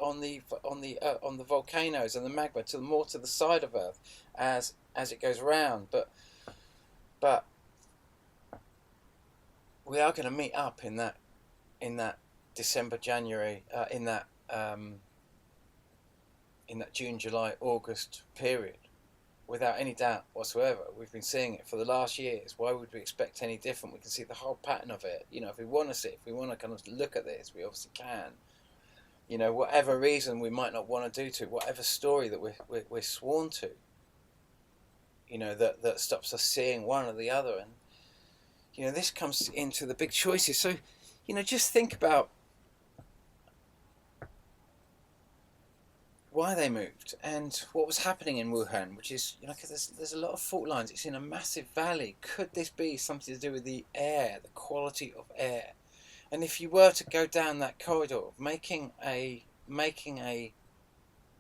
volcanoes and the magma more to the side of Earth as it goes around, but we are going to meet up in that December, January, in that June, July, August period, without any doubt whatsoever. We've been seeing it for the last years. Why would we expect any different? We can see the whole pattern of it. If we want to kind of look at this, we obviously can. Whatever reason we might not want to do to, whatever story that we're sworn to. That stops us seeing one or the other. And, this comes into the big choices. So, just think about why they moved and what was happening in Wuhan, which is, because there's a lot of fault lines. It's in a massive valley. Could this be something to do with the air, the quality of air? And if you were to go down that corridor, making a making a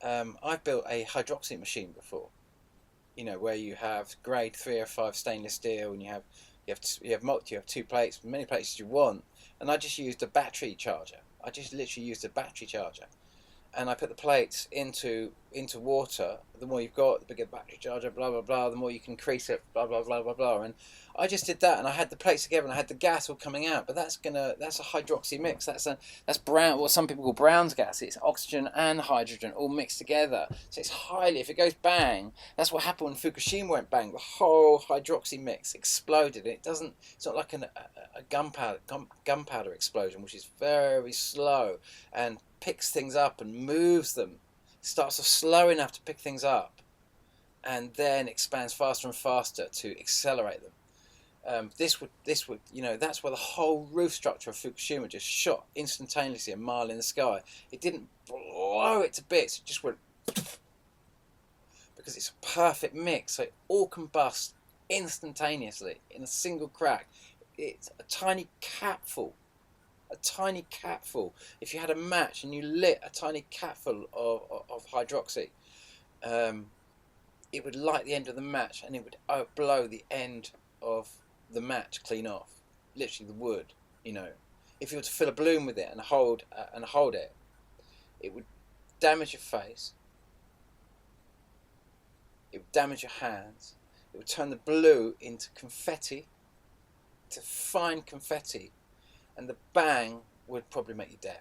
I've built a hydroxy machine before, where you have grade 305 stainless steel, and you have 2 plates, many plates as you want, and I just used a battery charger. I just literally used a battery charger, and I put the plates into water. The more you've got, the bigger the battery charger, blah blah blah. The more you can increase it, blah blah blah blah blah. And I just did that, and I had the plates together, and I had the gas all coming out. But that's a hydroxy mix. That's brown, what some people call Brown's gas. It's oxygen and hydrogen all mixed together. So it's highly. If it goes bang, that's what happened when Fukushima went bang. The whole hydroxy mix exploded. It doesn't. It's not like a gunpowder explosion, which is very slow and picks things up and moves them, starts off slow enough to pick things up, and then expands faster and faster to accelerate them. This would, that's where the whole roof structure of Fukushima just shot instantaneously a mile in the sky. It didn't blow it to bits, it just went, because it's a perfect mix, so it all combusts instantaneously in a single crack. It's a tiny capful. If you had a match and you lit a tiny capful of hydroxy, it would light the end of the match, and it would blow the end of the match clean off. Literally the wood. If you were to fill a balloon with it and hold it, it would damage your face. It would damage your hands. It would turn the blue into confetti, to fine confetti. And the bang would probably make you deaf.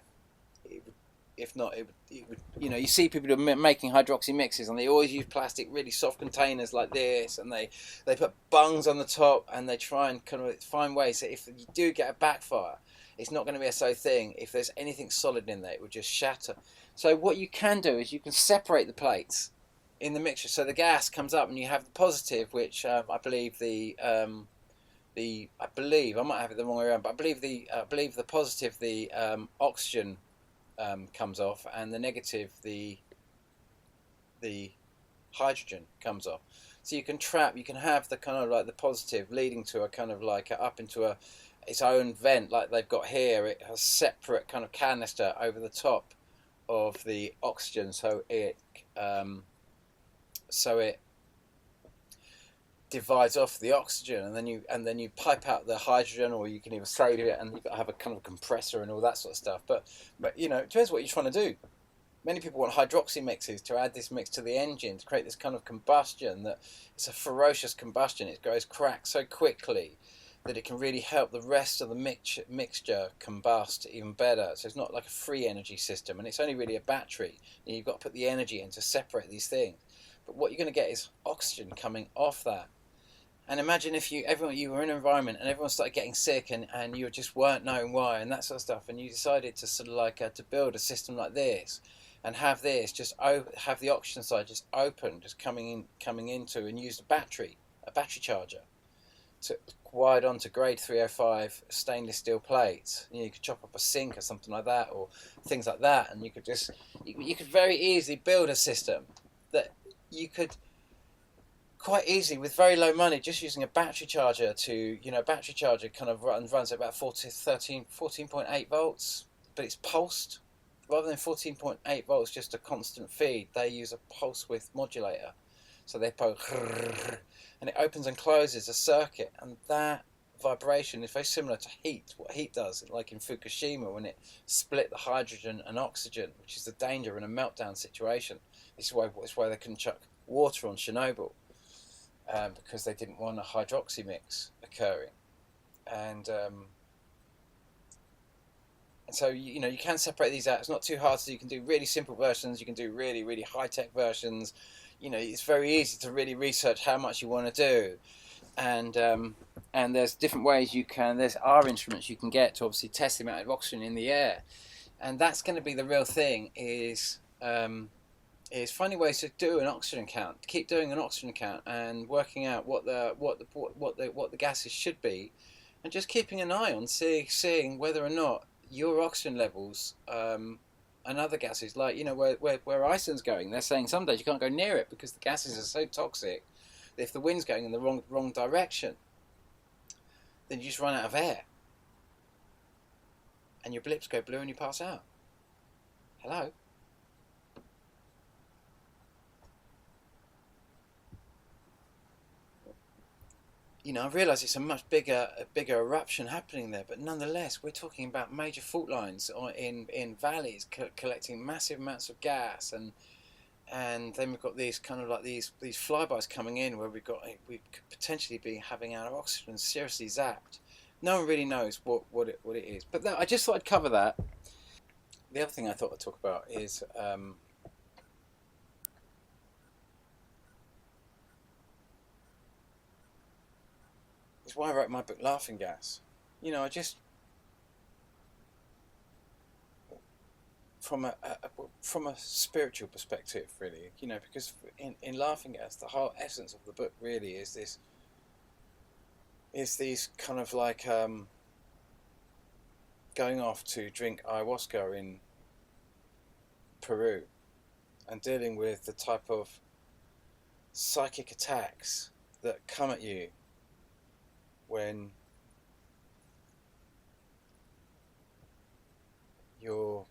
If not, it would. You see people who are making hydroxy mixes, and they always use plastic, really soft containers like this, and they put bungs on the top, and they try and kind of find ways that if you do get a backfire, it's not going to be a so thing. If there's anything solid in there, it would just shatter. So what you can do is you can separate the plates in the mixture, so the gas comes up, and you have the positive, which I believe I might have it the wrong way around, but I believe the positive, the oxygen comes off, and the negative, the hydrogen comes off. So you can have the kind of like the positive leading to a kind of like up into its own vent, like they've got here. It has a separate kind of canister over the top of the oxygen, so it divides off the oxygen, and then you pipe out the hydrogen, or you can even save it, and you've got to have a kind of compressor and all that sort of stuff. But it depends what you're trying to do. Many people want hydroxy mixes to add this mix to the engine to create this kind of combustion that it's a ferocious combustion. It goes crack so quickly that it can really help the rest of the mixture combust even better. So it's not like a free energy system, and it's only really a battery, and you've got to put the energy in to separate these things. But what you're going to get is oxygen coming off that. And imagine if you were in an environment and everyone started getting sick, and you just weren't knowing why and that sort of stuff, and you decided to sort of like to build a system like this, and have this just have the oxygen side just open, just coming into, and use a battery charger to wired onto grade 305 stainless steel plates. You could chop up a sink or something like that, or things like that, and you could very easily build a system that you could quite easily, with very low money, just using a battery charger battery charger kind of runs at about 14.8 volts, but it's pulsed. Rather than 14.8 volts, just a constant feed, they use a pulse width modulator. So they and it opens and closes a circuit, and that vibration is very similar to heat, what heat does, like in Fukushima when it split the hydrogen and oxygen, which is the danger in a meltdown situation. This is why they couldn't chuck water on Chernobyl. Because they didn't want a hydroxy mix occurring, and so you can separate these out. It's not too hard. So you can do really simple versions. You can do really, really high tech versions. It's very easy to really research how much you want to do, and there's different ways you can. There's instruments you can get to obviously test the amount of oxygen in the air, and that's going to be the real thing. Is finding ways to do an oxygen count, keep doing an oxygen count, and working out what the gases should be, and just keeping an eye on seeing whether or not your oxygen levels and other gases, like where Iceland's going, they're saying some days you can't go near it because the gases are so toxic that if the wind's going in the wrong direction, then you just run out of air, and your blips go blue and you pass out. Hello. I realise it's a bigger eruption happening there, but nonetheless, we're talking about major fault lines in valleys collecting massive amounts of gas, and then we've got these kind of like these flybys coming in where we could potentially be having our oxygen seriously zapped. No one really knows what it is, but I just thought I'd cover that. The other thing I thought I'd talk about is why I wrote my book Laughing Gas. I just from a spiritual perspective, really, because in Laughing Gas, the whole essence of the book really is these kind of like going off to drink ayahuasca in Peru and dealing with the type of psychic attacks that come at you when you're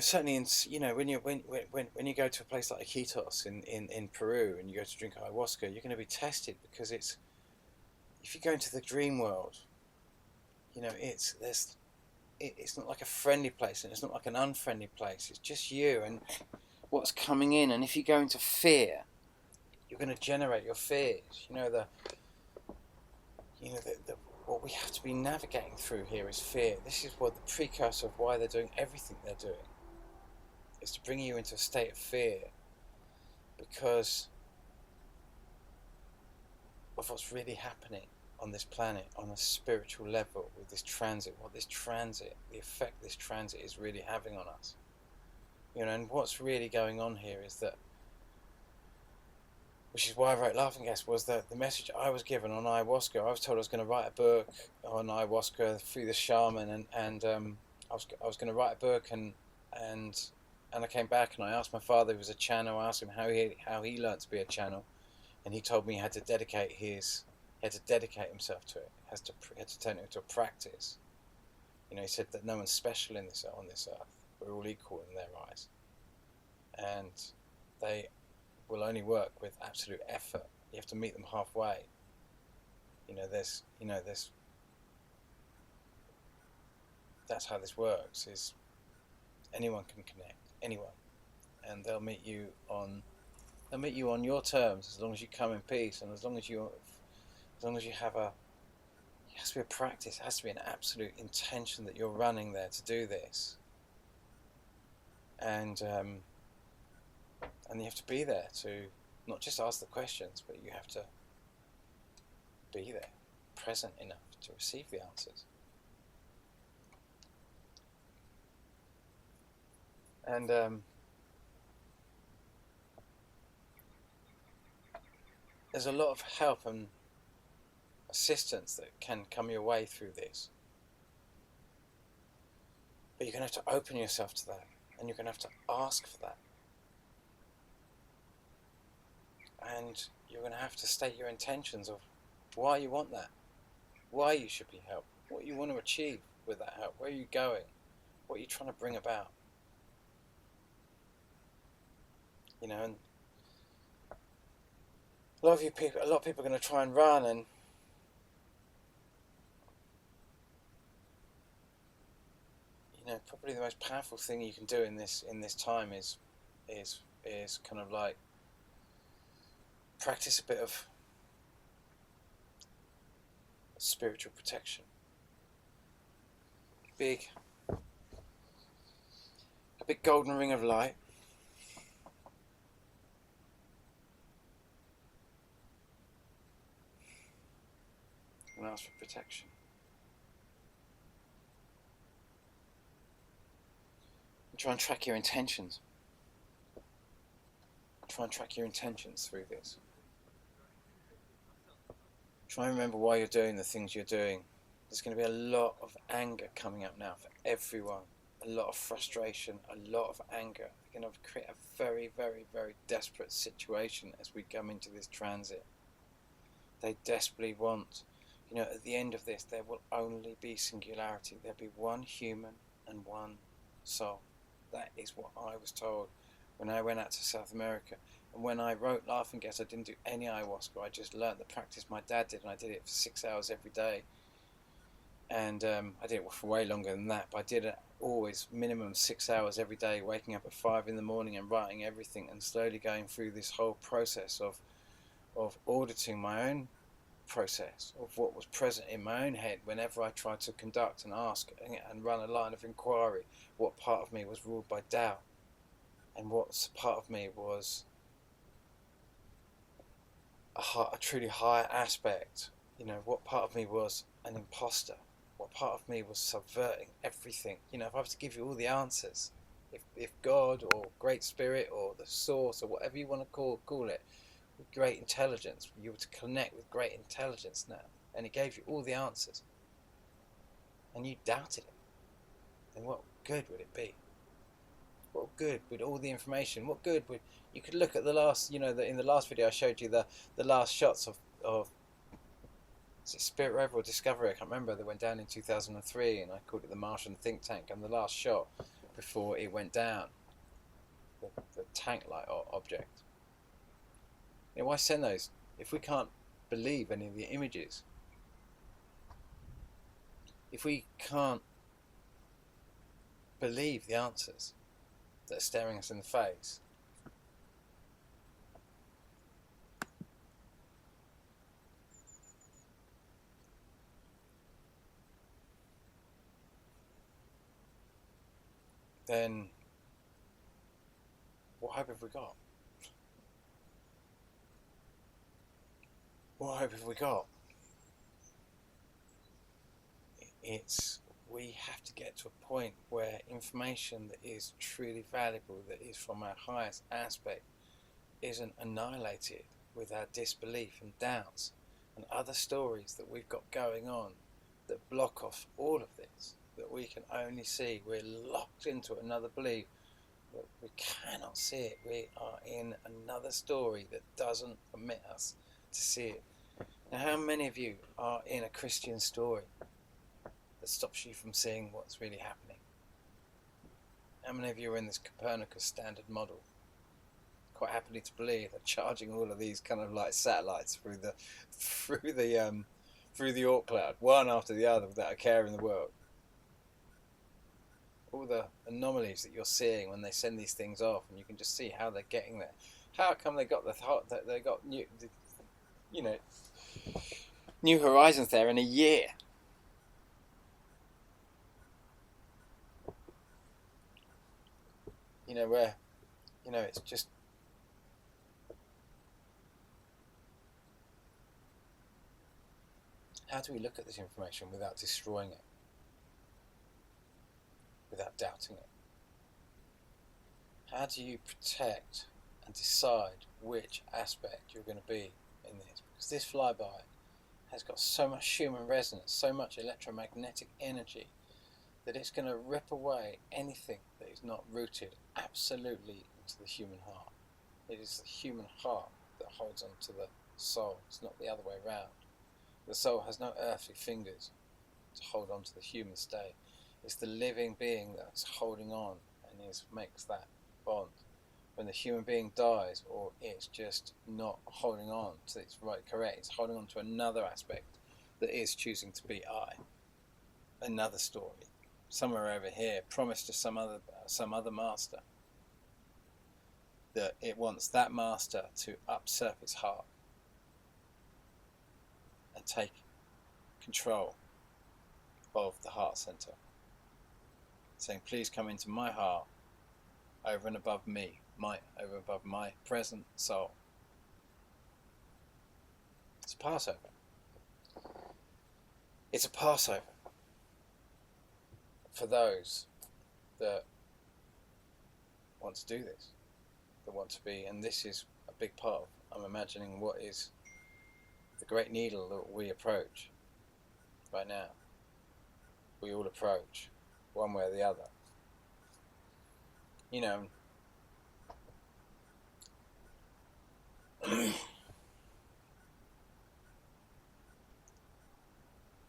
certainly when you go to a place like Iquitos in Peru and you go to drink ayahuasca, you're going to be tested because if you go into the dream world, it's not like a friendly place and it's not like an unfriendly place. It's just you and what's coming in. And if you go into fear, you're going to generate your fears. What we have to be navigating through here is fear. This is what the precursor of why they're doing everything they're doing, is to bring you into a state of fear because of what's really happening on this planet on a spiritual level with this transit, the effect this transit is really having on us. And what's really going on here is that, which is why I wrote Laughing Gas, was that the message I was given on ayahuasca, I was told I was going to write a book on ayahuasca through the shaman, and I was going to write a book, and I came back and I asked my father, who was a channel, I asked him how he learned to be a channel, and he told me he had to dedicate himself to it. He had to turn it into a practice. He said that no one's special on this earth. We're all equal in their eyes, and they will only work with absolute effort. You have to meet them halfway. That's how this works. Is anyone can connect, anyone, and they'll meet you on your terms, as long as you come in peace, and as long as you have it has to be a practice. It has to be an absolute intention that you're running there to do this, and you have to be there to not just ask the questions, but you have to be there, present enough to receive the answers. And there's a lot of help and assistance that can come your way through this, but you're going to have to open yourself to that, and you're going to have to ask for that, and you're going to have to state your intentions of why you want that, why you should be helped, what you want to achieve with that help, where are you going, what are you trying to bring about. And a lot of people are going to try and run, and probably the most powerful thing you can do in this time is kind of like practice a bit of spiritual protection. A big golden ring of light. And ask for protection. And try and track your intentions. Try and track your intentions through this. Try and remember why you're doing the things you're doing. There's going to be a lot of anger coming up now for everyone. A lot of frustration, a lot of anger. They're going to create a very, very, very desperate situation as we come into this transit. They desperately want, at the end of this, there will only be singularity. There'll be one human and one soul. That is what I was told when I went out to South America. when I wrote Laughing Gas, I didn't do any ayahuasca. I just learned the practice my dad did, and I did it for 6 hours every day. And I did it for way longer than that, but I did it always minimum 6 hours every day, waking up at 5 in the morning and writing everything, and slowly going through this whole process of auditing my own process of what was present in my own head whenever I tried to conduct and ask and run a line of inquiry. What part of me was ruled by doubt, and what part of me was a truly higher aspect. What part of me was an imposter, what part of me was subverting everything. If I was to give you all the answers, if God or Great Spirit or the Source or whatever you want to call it, with great intelligence, you were to connect with great intelligence now, and it gave you all the answers, and you doubted it, then what good would it be? What good would all the information? What good would you could look at the last? In the last video I showed you the last shots of is it Spirit Rover or Discovery? I can't remember. They went down in 2003, and I called it the Martian think tank. And the last shot before it went down, the tank-like object. Why send those if we can't believe any of the images? If we can't believe the answers that are staring us in the face, then what hope have we got? What hope have we got? We have to get to a point where information that is truly valuable, that is from our highest aspect, isn't annihilated with our disbelief and doubts and other stories that we've got going on that block off all of this, that we can only see. We're locked into another belief, but we cannot see it. We are in another story that doesn't permit us to see it. Now, how many of you are in a Christian story that stops you from seeing what's really happening? How many of you are in this Copernicus standard model, quite happily to believe they're charging all of these kind of like satellites through the Oort cloud, one after the other, without a care in the world? All the anomalies that you're seeing when they send these things off, and you can just see how they're getting there. How come they got New Horizons there in a year? It's just how do we look at this information without destroying it, without doubting it? How do you protect and decide which aspect you're going to be in this? Because this flyby has got so much human resonance, so much electromagnetic energy, that it's going to rip away anything that is not rooted absolutely into the human heart. It is the human heart that holds on to the soul. It's not the other way around. The soul has no earthly fingers to hold on to the human state. It's the living being that's holding on and makes that bond. When the human being dies, or it's just not holding on to its correct, it's holding on to another aspect that is choosing to be I. Another story, somewhere over here, promised to some other master, that it wants that master to usurp its heart and take control of the heart center, saying, please come into my heart over and above me, over and above my present soul. It's a Passover. It's a Passover for those that want to do this, that want to be, and this is a big part of, I'm imagining, what is the great needle that we approach right now. We all approach one way or the other.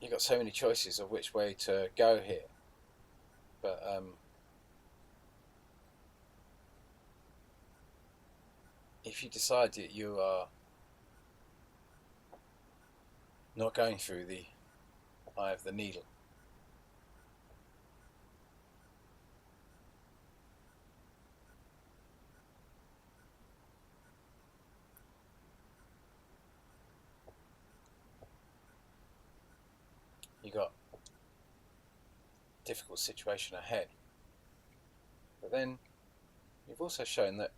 You've got so many choices of which way to go here, but if if you decide that you are not going through the eye of the needle, you got a difficult situation ahead. But then you've also shown that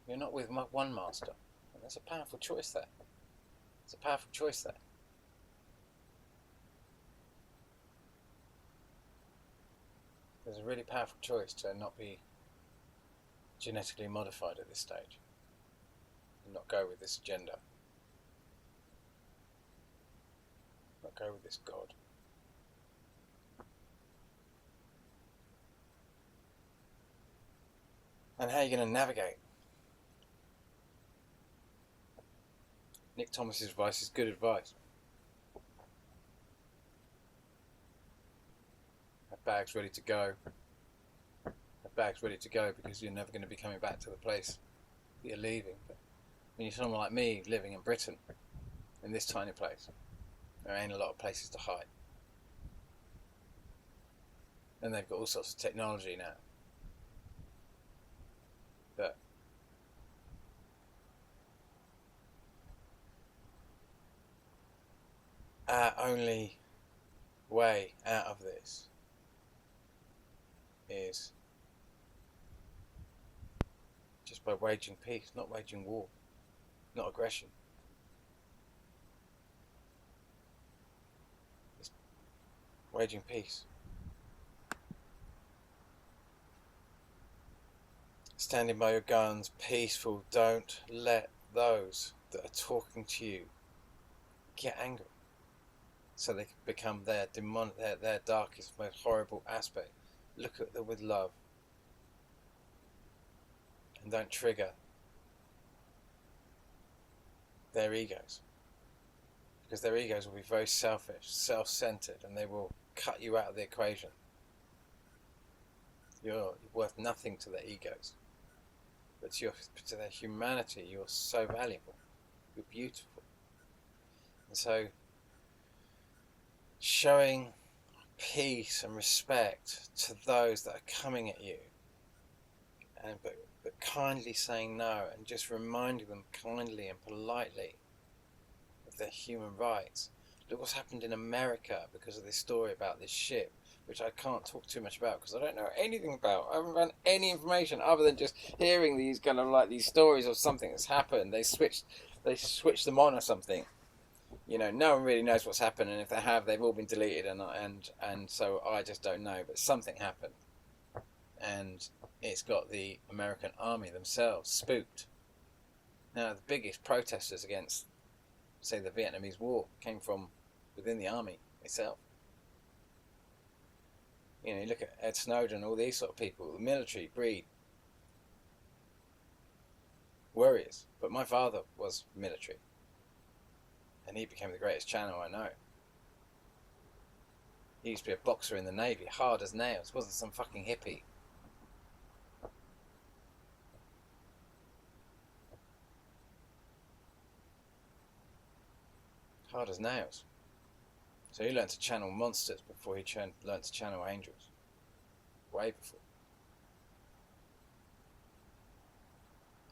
you're not with one master, and there's a powerful choice there. It's a powerful choice there. There's a really powerful choice to not be genetically modified at this stage, and not go with this agenda, not go with this God. And how are you going to navigate? Nick Thomas's advice is good advice. Have bags ready to go. Have bags ready to go, because you're never going to be coming back to the place that you're leaving. But when you're someone like me living in Britain, in this tiny place, there ain't a lot of places to hide. And they've got all sorts of technology now. But our only way out of this is just by waging peace, not waging war, not aggression. It's waging peace. Standing by your guns, peaceful. Don't let those that are talking to you get angry, so they can become their their darkest, most horrible aspect. Look at them with love, and don't trigger their egos, because their egos will be very selfish, self-centered, and they will cut you out of the equation. You're worth nothing to their egos, but to their humanity, you're so valuable. You're beautiful. And so, showing peace and respect to those that are coming at you, and but kindly saying no, and just reminding them kindly and politely of their human rights. Look what's happened in America because of this story about this ship, which I can't talk too much about because I don't know anything about. I haven't found any information other than just hearing these kind of like these stories of something that's happened. They switched them on or something. You know, no one really knows what's happened, and if they have, they've all been deleted, and so I just don't know. But something happened, and it's got the American army themselves spooked. Now, the biggest protesters against, say, the Vietnamese War came from within the army itself. You know, you look at Ed Snowden, all these sort of people. The military breed warriors. But my father was military, and he became the greatest channel I know. He used to be a boxer in the Navy, hard as nails. Wasn't some fucking hippie. Hard as nails. So he learned to channel monsters before he learned to channel angels. Way before.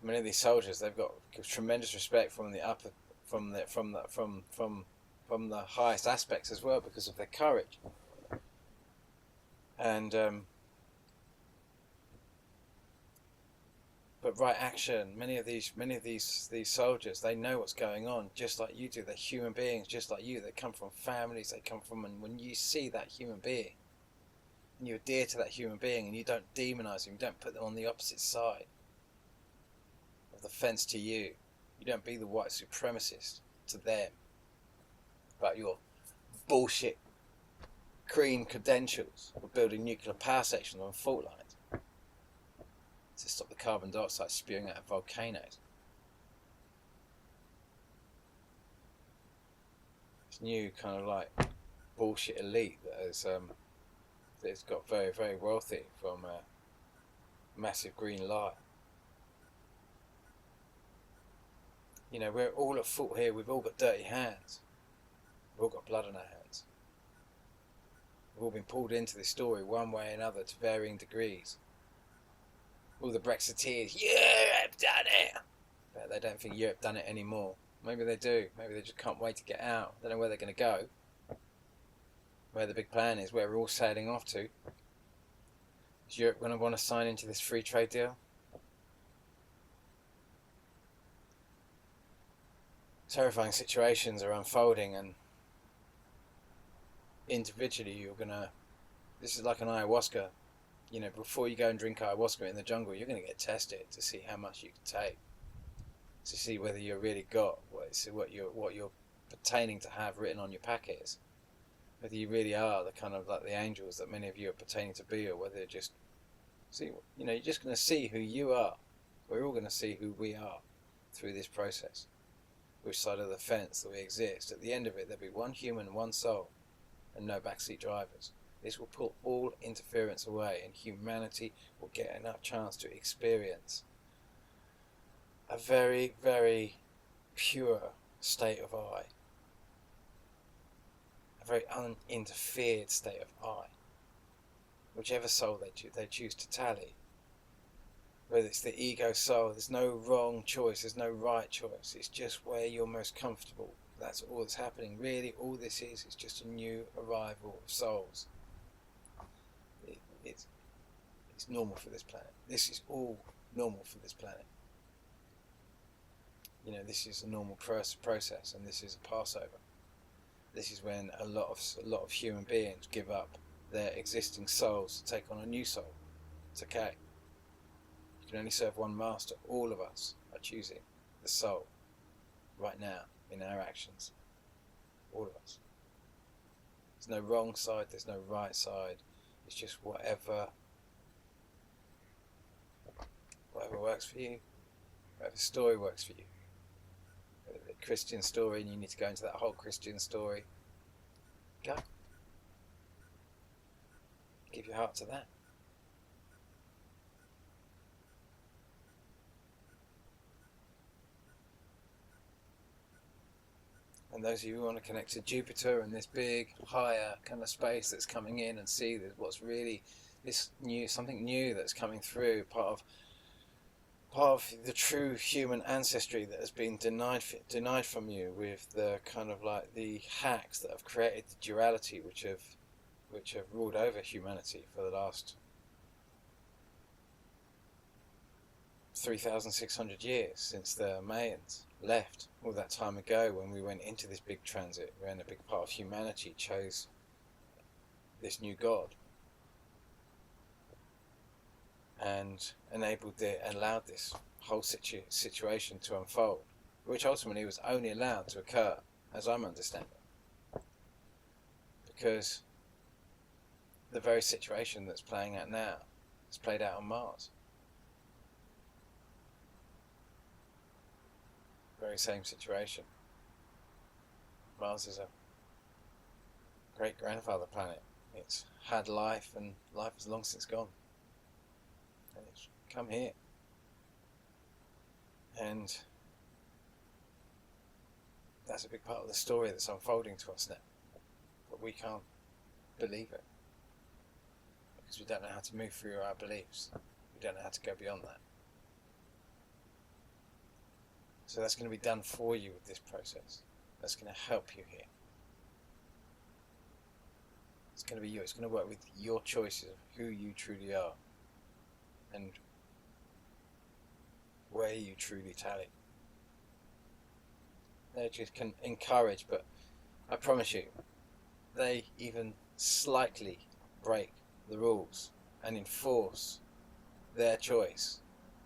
Many of these soldiers, they've got tremendous respect from the upper, from the highest aspects as well, because of their courage. And but right action. Many of these soldiers, they know what's going on, just like you do. They're human beings, just like you. They come from families. They come from, and when you see that human being, and you adhere to that human being, and you don't demonize them, you don't put them on the opposite side of the fence to you. You don't be the white supremacist to them about your bullshit green credentials of building nuclear power stations on fault lines to stop the carbon dioxide spewing out of volcanoes. This new kind of like bullshit elite that has got very, very wealthy from a massive green lie. You know, we're all at fault here. We've all got dirty hands. We've all got blood on our hands. We've all been pulled into this story one way or another to varying degrees. All the Brexiteers, Europe done it! But they don't think Europe done it anymore. Maybe they do. Maybe they just can't wait to get out. Don't know where they're going to go. Where the big plan is, where we're all sailing off to. Is Europe going to want to sign into this free trade deal? Terrifying situations are unfolding, and individually you're going to... This is like an ayahuasca. You know, before you go and drink ayahuasca in the jungle, you're going to get tested to see how much you can take, to see whether you really got what you're pertaining to have written on your packet is, whether you really are the kind of like the angels that many of you are pertaining to be, or whether you're just you're just going to see who you are. We're all going to see who we are through this process, which side of the fence that we exist. At the end of it, there'll be one human, one soul, and no backseat drivers. This will pull all interference away, and humanity will get enough chance to experience a very, very pure state of I. A very uninterfered state of I. Whichever soul they choose to tally. Whether it's the ego soul, there's no wrong choice, there's no right choice. It's just where you're most comfortable. That's all that's happening. Really, all this is just a new arrival of souls. It's normal for this planet. This is all normal for this planet. You know, this is a normal process, and this is a Passover. This is when a lot of human beings give up their existing souls to take on a new soul. It's okay. You can only serve one master. All of us are choosing the soul right now in our actions. All of us. There's no wrong side, there's no right side. It's just whatever works for you, whatever story works for you. Whether it's a Christian story and you need to go into that whole Christian story, go. Give your heart to that. And those of you who want to connect to Jupiter and this big, higher kind of space that's coming in and see that what's really this new, something new that's coming through, part of the true human ancestry that has been denied from you with the kind of like the hacks that have created the duality which have ruled over humanity for the last 3,600 years since the Mayans left all that time ago when we went into this big transit, when a big part of humanity chose this new God and allowed this whole situation to unfold, which ultimately was only allowed to occur, as I'm understanding, because the very situation that's playing out now is played out on Mars. Very same situation. Mars is a great-grandfather planet. It's had life, and life has long since gone. And it's come here. And that's a big part of the story that's unfolding to us now. But we can't believe it. Because we don't know how to move through our beliefs. We don't know how to go beyond that. So that's going to be done for you with this process. That's going to help you here. It's going to be you. It's going to work with your choices of who you truly are and where you truly tally. They just can encourage, but I promise you, they even slightly break the rules and enforce their choice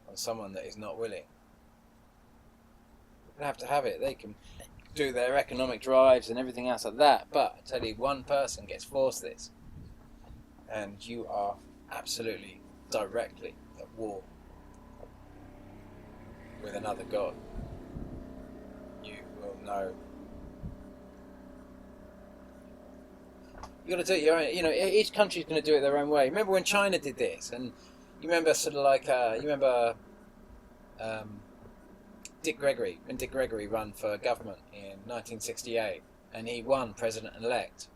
on someone that is not willing. They have to have it. They can do their economic drives and everything else like that, but I tell you, one person gets forced this and you are absolutely directly at war with another god. You will know. You got to do it your own. You know, each country's going to do it their own way. Remember when China did this, and you remember sort of like Dick Gregory, when Dick Gregory ran for government in 1968, and he won president-elect.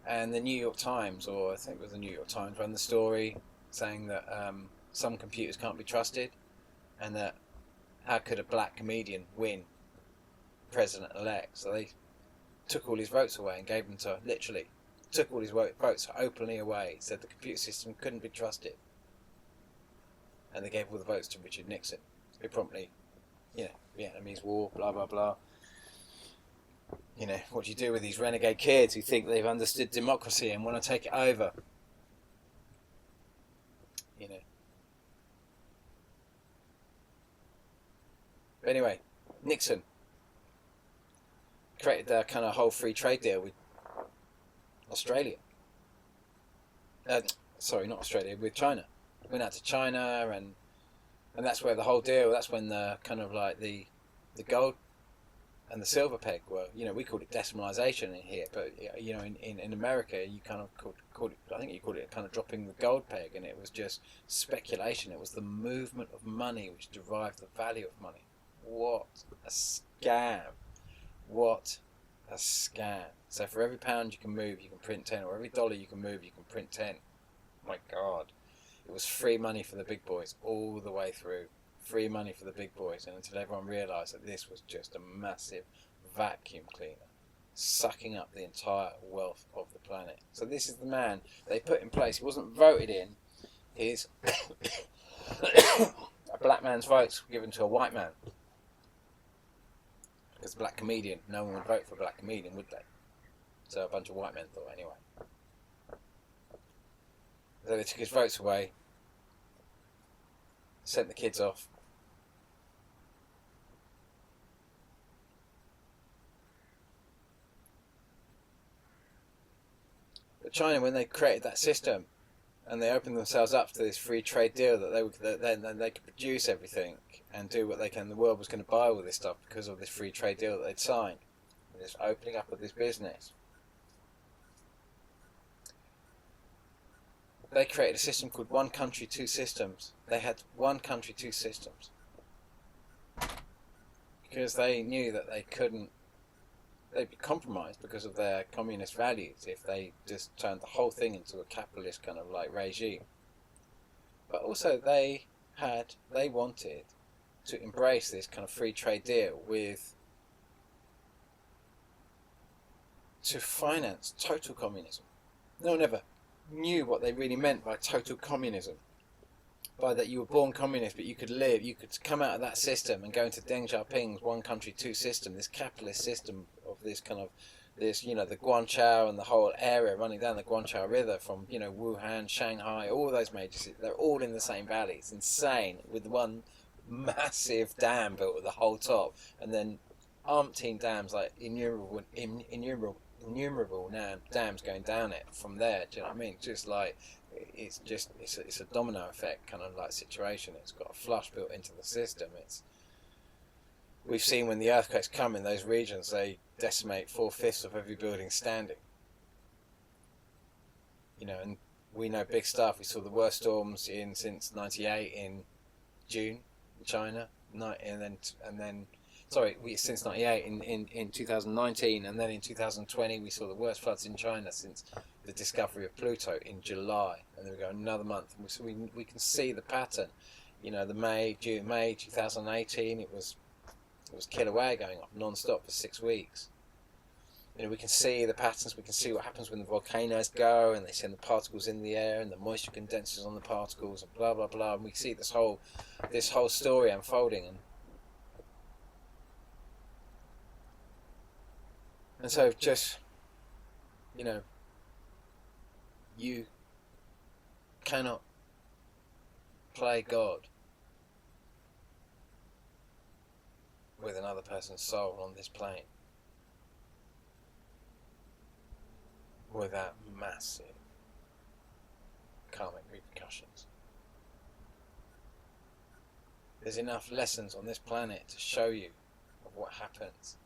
And the New York Times, or I think it was the New York Times, ran the story saying that some computers can't be trusted, and that how could a black comedian win president-elect? So they took all his votes away and gave them to, literally, took all his votes openly away, said the computer system couldn't be trusted. And they gave all the votes to Richard Nixon, who promptly, Vietnamese War, blah, blah, blah. What do you do with these renegade kids who think they've understood democracy and want to take it over? But anyway, Nixon created a kind of whole free trade deal with Australia. Sorry, not Australia, with China. Went out to China, and that's where the whole deal, that's when the kind of like the gold and the silver peg were, we called it decimalization in here, but in America you kind of called it, I think you called it kind of dropping the gold peg, and it was just speculation. It was the movement of money which derived the value of money. What a scam. What a scam. So for every pound you can move, you can print 10, or every dollar you can move, you can print 10. My God. It was free money for the big boys all the way through. Free money for the big boys, and until everyone realised that this was just a massive vacuum cleaner, sucking up the entire wealth of the planet. So this is the man they put in place. He wasn't voted in. He's a black man's votes were given to a white man. Because a black comedian, no one would vote for a black comedian, would they? So a bunch of white men thought anyway. So they took his votes away, sent the kids off. But China, when they created that system and they opened themselves up to this free trade deal, that they could produce everything and do what they can, the world was going to buy all this stuff because of this free trade deal that they'd signed, and this opening up of this business. They created a system called One Country, Two Systems. They had one country, two systems, because they knew that they'd be compromised because of their communist values if they just turned the whole thing into a capitalist kind of like regime. But also they wanted to embrace this kind of free trade deal to finance total communism. No one ever knew what they really meant by total communism. By that you were born communist, but you could come out of that system and go into Deng Xiaoping's one country, two system, this capitalist system of the Guangzhou and the whole area running down the Guangzhou River from, Wuhan, Shanghai, all those major cities, they're all in the same valley. It's insane, with one massive dam built at the whole top, and then umpteen dams, like innumerable dams going down it from there. Do you know what I mean? Just like, it's a domino effect kind of like situation. It's got a flush built into the system. We've seen when the earthquakes come in those regions, they decimate 4/5 of every building standing. And we know big stuff. We saw the worst storms since '98 in June in China, since '98 in 2019, and then in 2020 we saw the worst floods in China since the discovery of Pluto in July, and then we go another month, and we can see the pattern. The May 2018, it was Kilauea going off non-stop for 6 weeks. We can see the patterns. We can see what happens when the volcanoes go and they send the particles in the air and the moisture condenses on the particles and blah blah blah. And we see this whole story unfolding. And so just, you cannot play God with another person's soul on this plane without massive karmic repercussions. There's enough lessons on this planet to show you of what happens.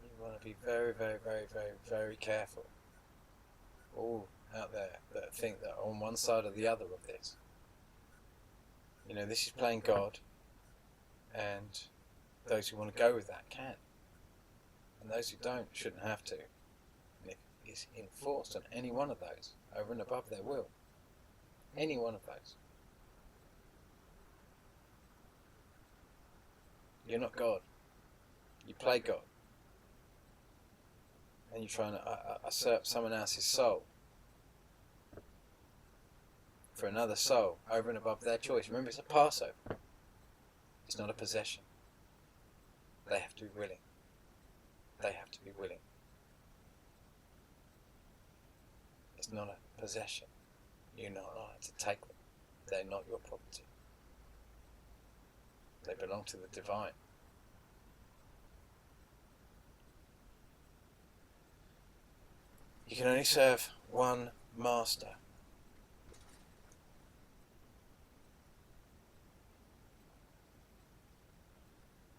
You want to be very, very, very, very, very careful. All out there that think that on one side or the other of this. This is playing God, and those who want to go with that can, and those who don't shouldn't have to. And if it's enforced on any one of those, over and above their will, any one of those, you're not God. You play God, and you try and usurp someone else's soul for another soul over and above their choice. Remember, it's a Passover. It's not a possession. They have to be willing. They have to be willing. It's not a possession. You're not allowed to take them. They're not your property. They belong to the divine. You can only serve one master.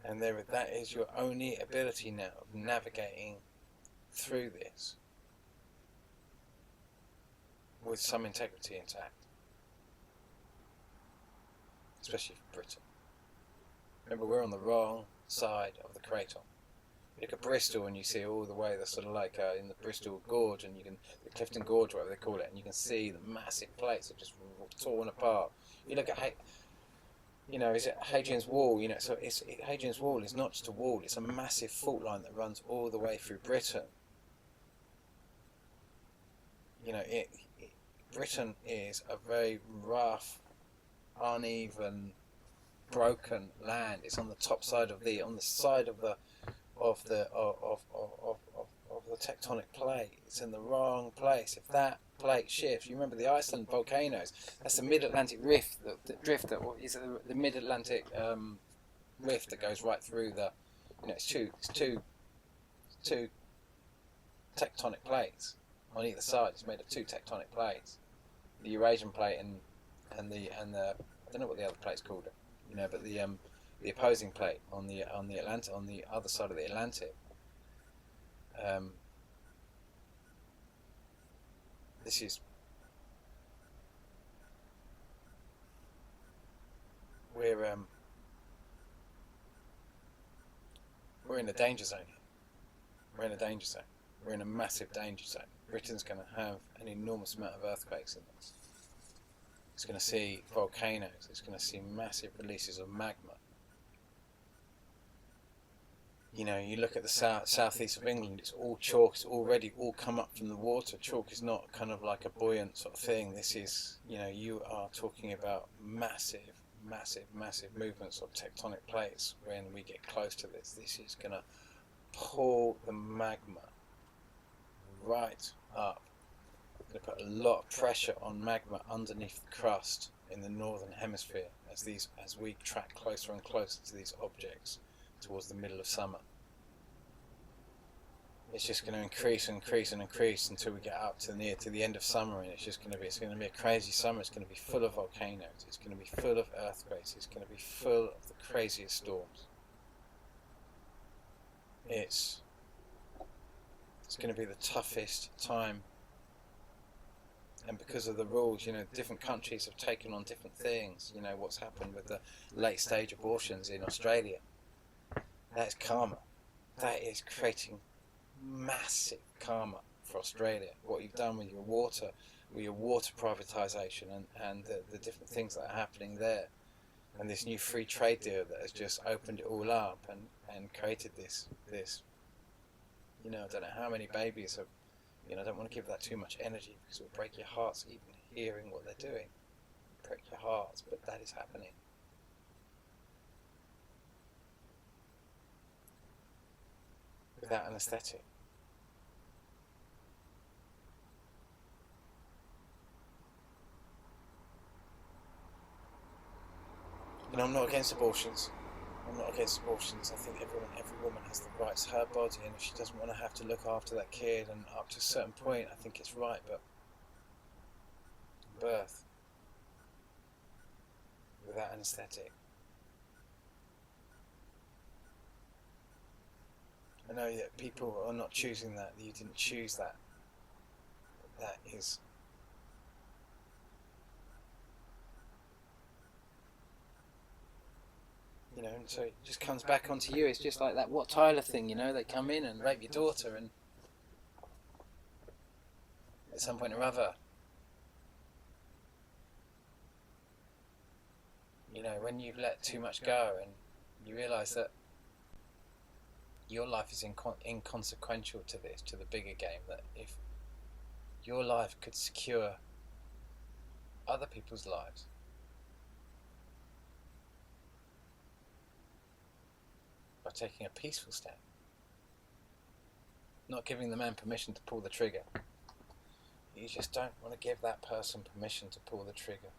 And that is your only ability now of navigating through this with some integrity intact. Especially for Britain. Remember, we're on the wrong side of the craton. You look at Bristol and you see all the way the sort of like in the Bristol Gorge, and the Clifton Gorge, whatever they call it, and you can see the massive plates are just torn apart. You look at is it Hadrian's Wall? So Hadrian's Wall is not just a wall; it's a massive fault line that runs all the way through Britain. Britain is a very rough, uneven, broken land. It's on the top side of the tectonic plate. It's in the wrong place. If that plate shifts, you remember the Iceland volcanoes. That's the Mid-Atlantic rift, the Mid-Atlantic rift that goes right through the. It's two tectonic plates on either side. It's made of two tectonic plates, the Eurasian plate and the I don't know what the other plate's called, but the opposing plate on the Atlantic, on the other side of the Atlantic. This is we're in a danger zone. We're in a danger zone. We're in a massive danger zone. Britain's going to have an enormous amount of earthquakes in this. It's going to see volcanoes. It's going to see massive releases of magma. You look at the southeast of England, it's all chalk, it's already all come up from the water. Chalk is not kind of like a buoyant sort of thing. This is, you are talking about massive movements of tectonic plates when we get close to this. This is going to pull the magma right up. It's going to put a lot of pressure on magma underneath the crust in the northern hemisphere as we track closer and closer to these objects towards the middle of summer. It's just going to increase until we get up to near to the end of summer, and it's going to be a crazy summer. It's going to be full of volcanoes. It's going to be full of earthquakes. It's going to be full of the craziest storms. It's going to be the toughest time. And because of the rules, different countries have taken on different things. What's happened with the late stage abortions in Australia. That's karma. That is creating massive karma for Australia. What you've done with your water privatisation and the different things that are happening there, and this new free trade deal that has just opened it all up and created this. I don't know how many babies have. I don't want to give that too much energy because it will break your hearts even hearing what they're doing. Break your hearts, but that is happening. Without anaesthetic. I'm not against abortions. I think every woman has the rights to her body, and if she doesn't want to have to look after that kid, and up to a certain point, I think it's right. But birth without anaesthetic. I know that people are not choosing that. You didn't choose that. That is You know, and so it just comes back onto you. It's just like that Wat Tyler thing, you know, they come in and rape your daughter, and at some point or other, you know, when you've let too much go and you realise that your life is inconsequential to this, to the bigger game, that if your life could secure other people's lives, by taking a peaceful step, not giving the man permission to pull the trigger. You just don't want to give that person permission to pull the trigger.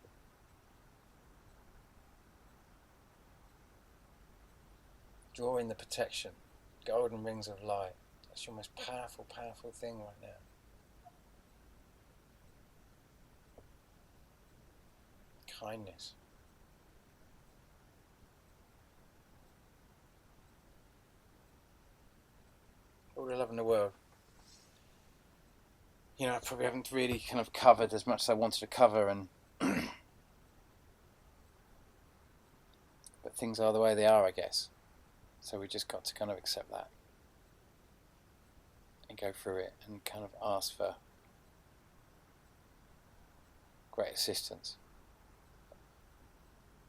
Draw in the protection, golden rings of light. That's your most powerful, powerful thing right now. Kindness. All the love in the world. You know, I probably haven't really kind of covered as much as I wanted to cover, and but things are the way they are, I guess. So we just got to kind of accept that and go through it and kind of ask for great assistance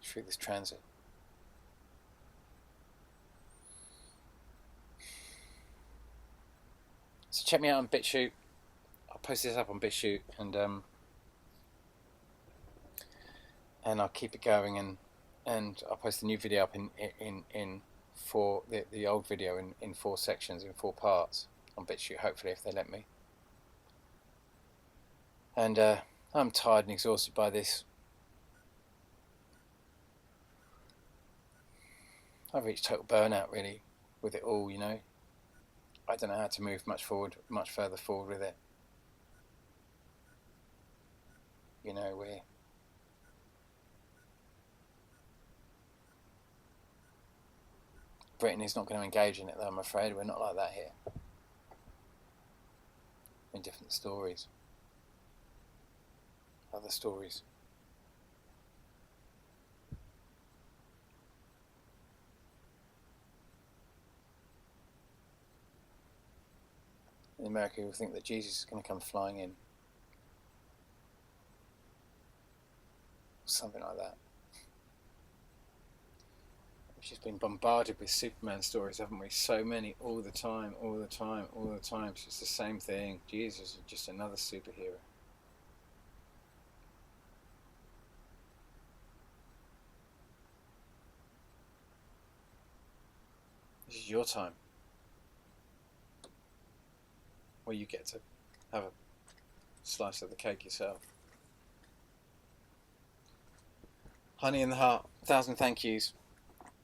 through this transit. So check me out on BitChute. I'll post this up on BitChute, and I'll keep it going, and I'll post the new video up in four, the old video in 4 sections, in 4 parts on BitChute, hopefully, if they let me. And I'm tired and exhausted by this. I've reached total burnout, really, with it all, you know. I don't know how to move much further forward with it. You know, Britain is not going to engage in it, though, I'm afraid. We're not like that here. In different stories. Other stories. In America, we think that Jesus is going to come flying in. Something like that. We've just been bombarded with Superman stories, haven't we? So many, all the time, all the time, all the time. It's just the same thing. Jesus is just another superhero. This is your time, where you get to have a slice of the cake yourself. Honey in the heart, 1,000 thank yous.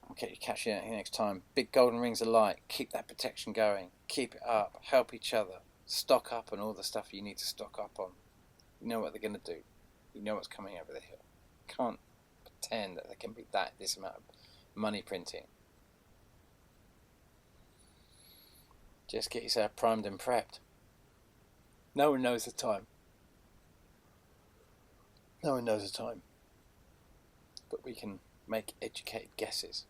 I'll catch you next time. Big golden rings of light. Keep that protection going. Keep it up. Help each other. Stock up on all the stuff you need to stock up on. You know what they're going to do. You know what's coming over the hill. Can't pretend that there can be this amount of money printing. Just get yourself primed and prepped. No one knows the time. No one knows the time. But we can make educated guesses.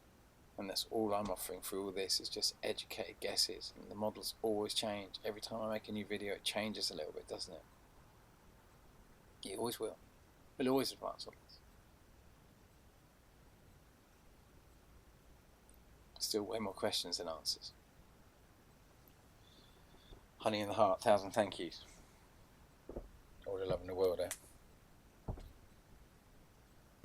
And that's all I'm offering through all this, is just educated guesses. And the models always change. Every time I make a new video, it changes a little bit, doesn't it? It always will. We'll always advance on this. Still way more questions than answers. Honey in the heart, 1,000 thank yous.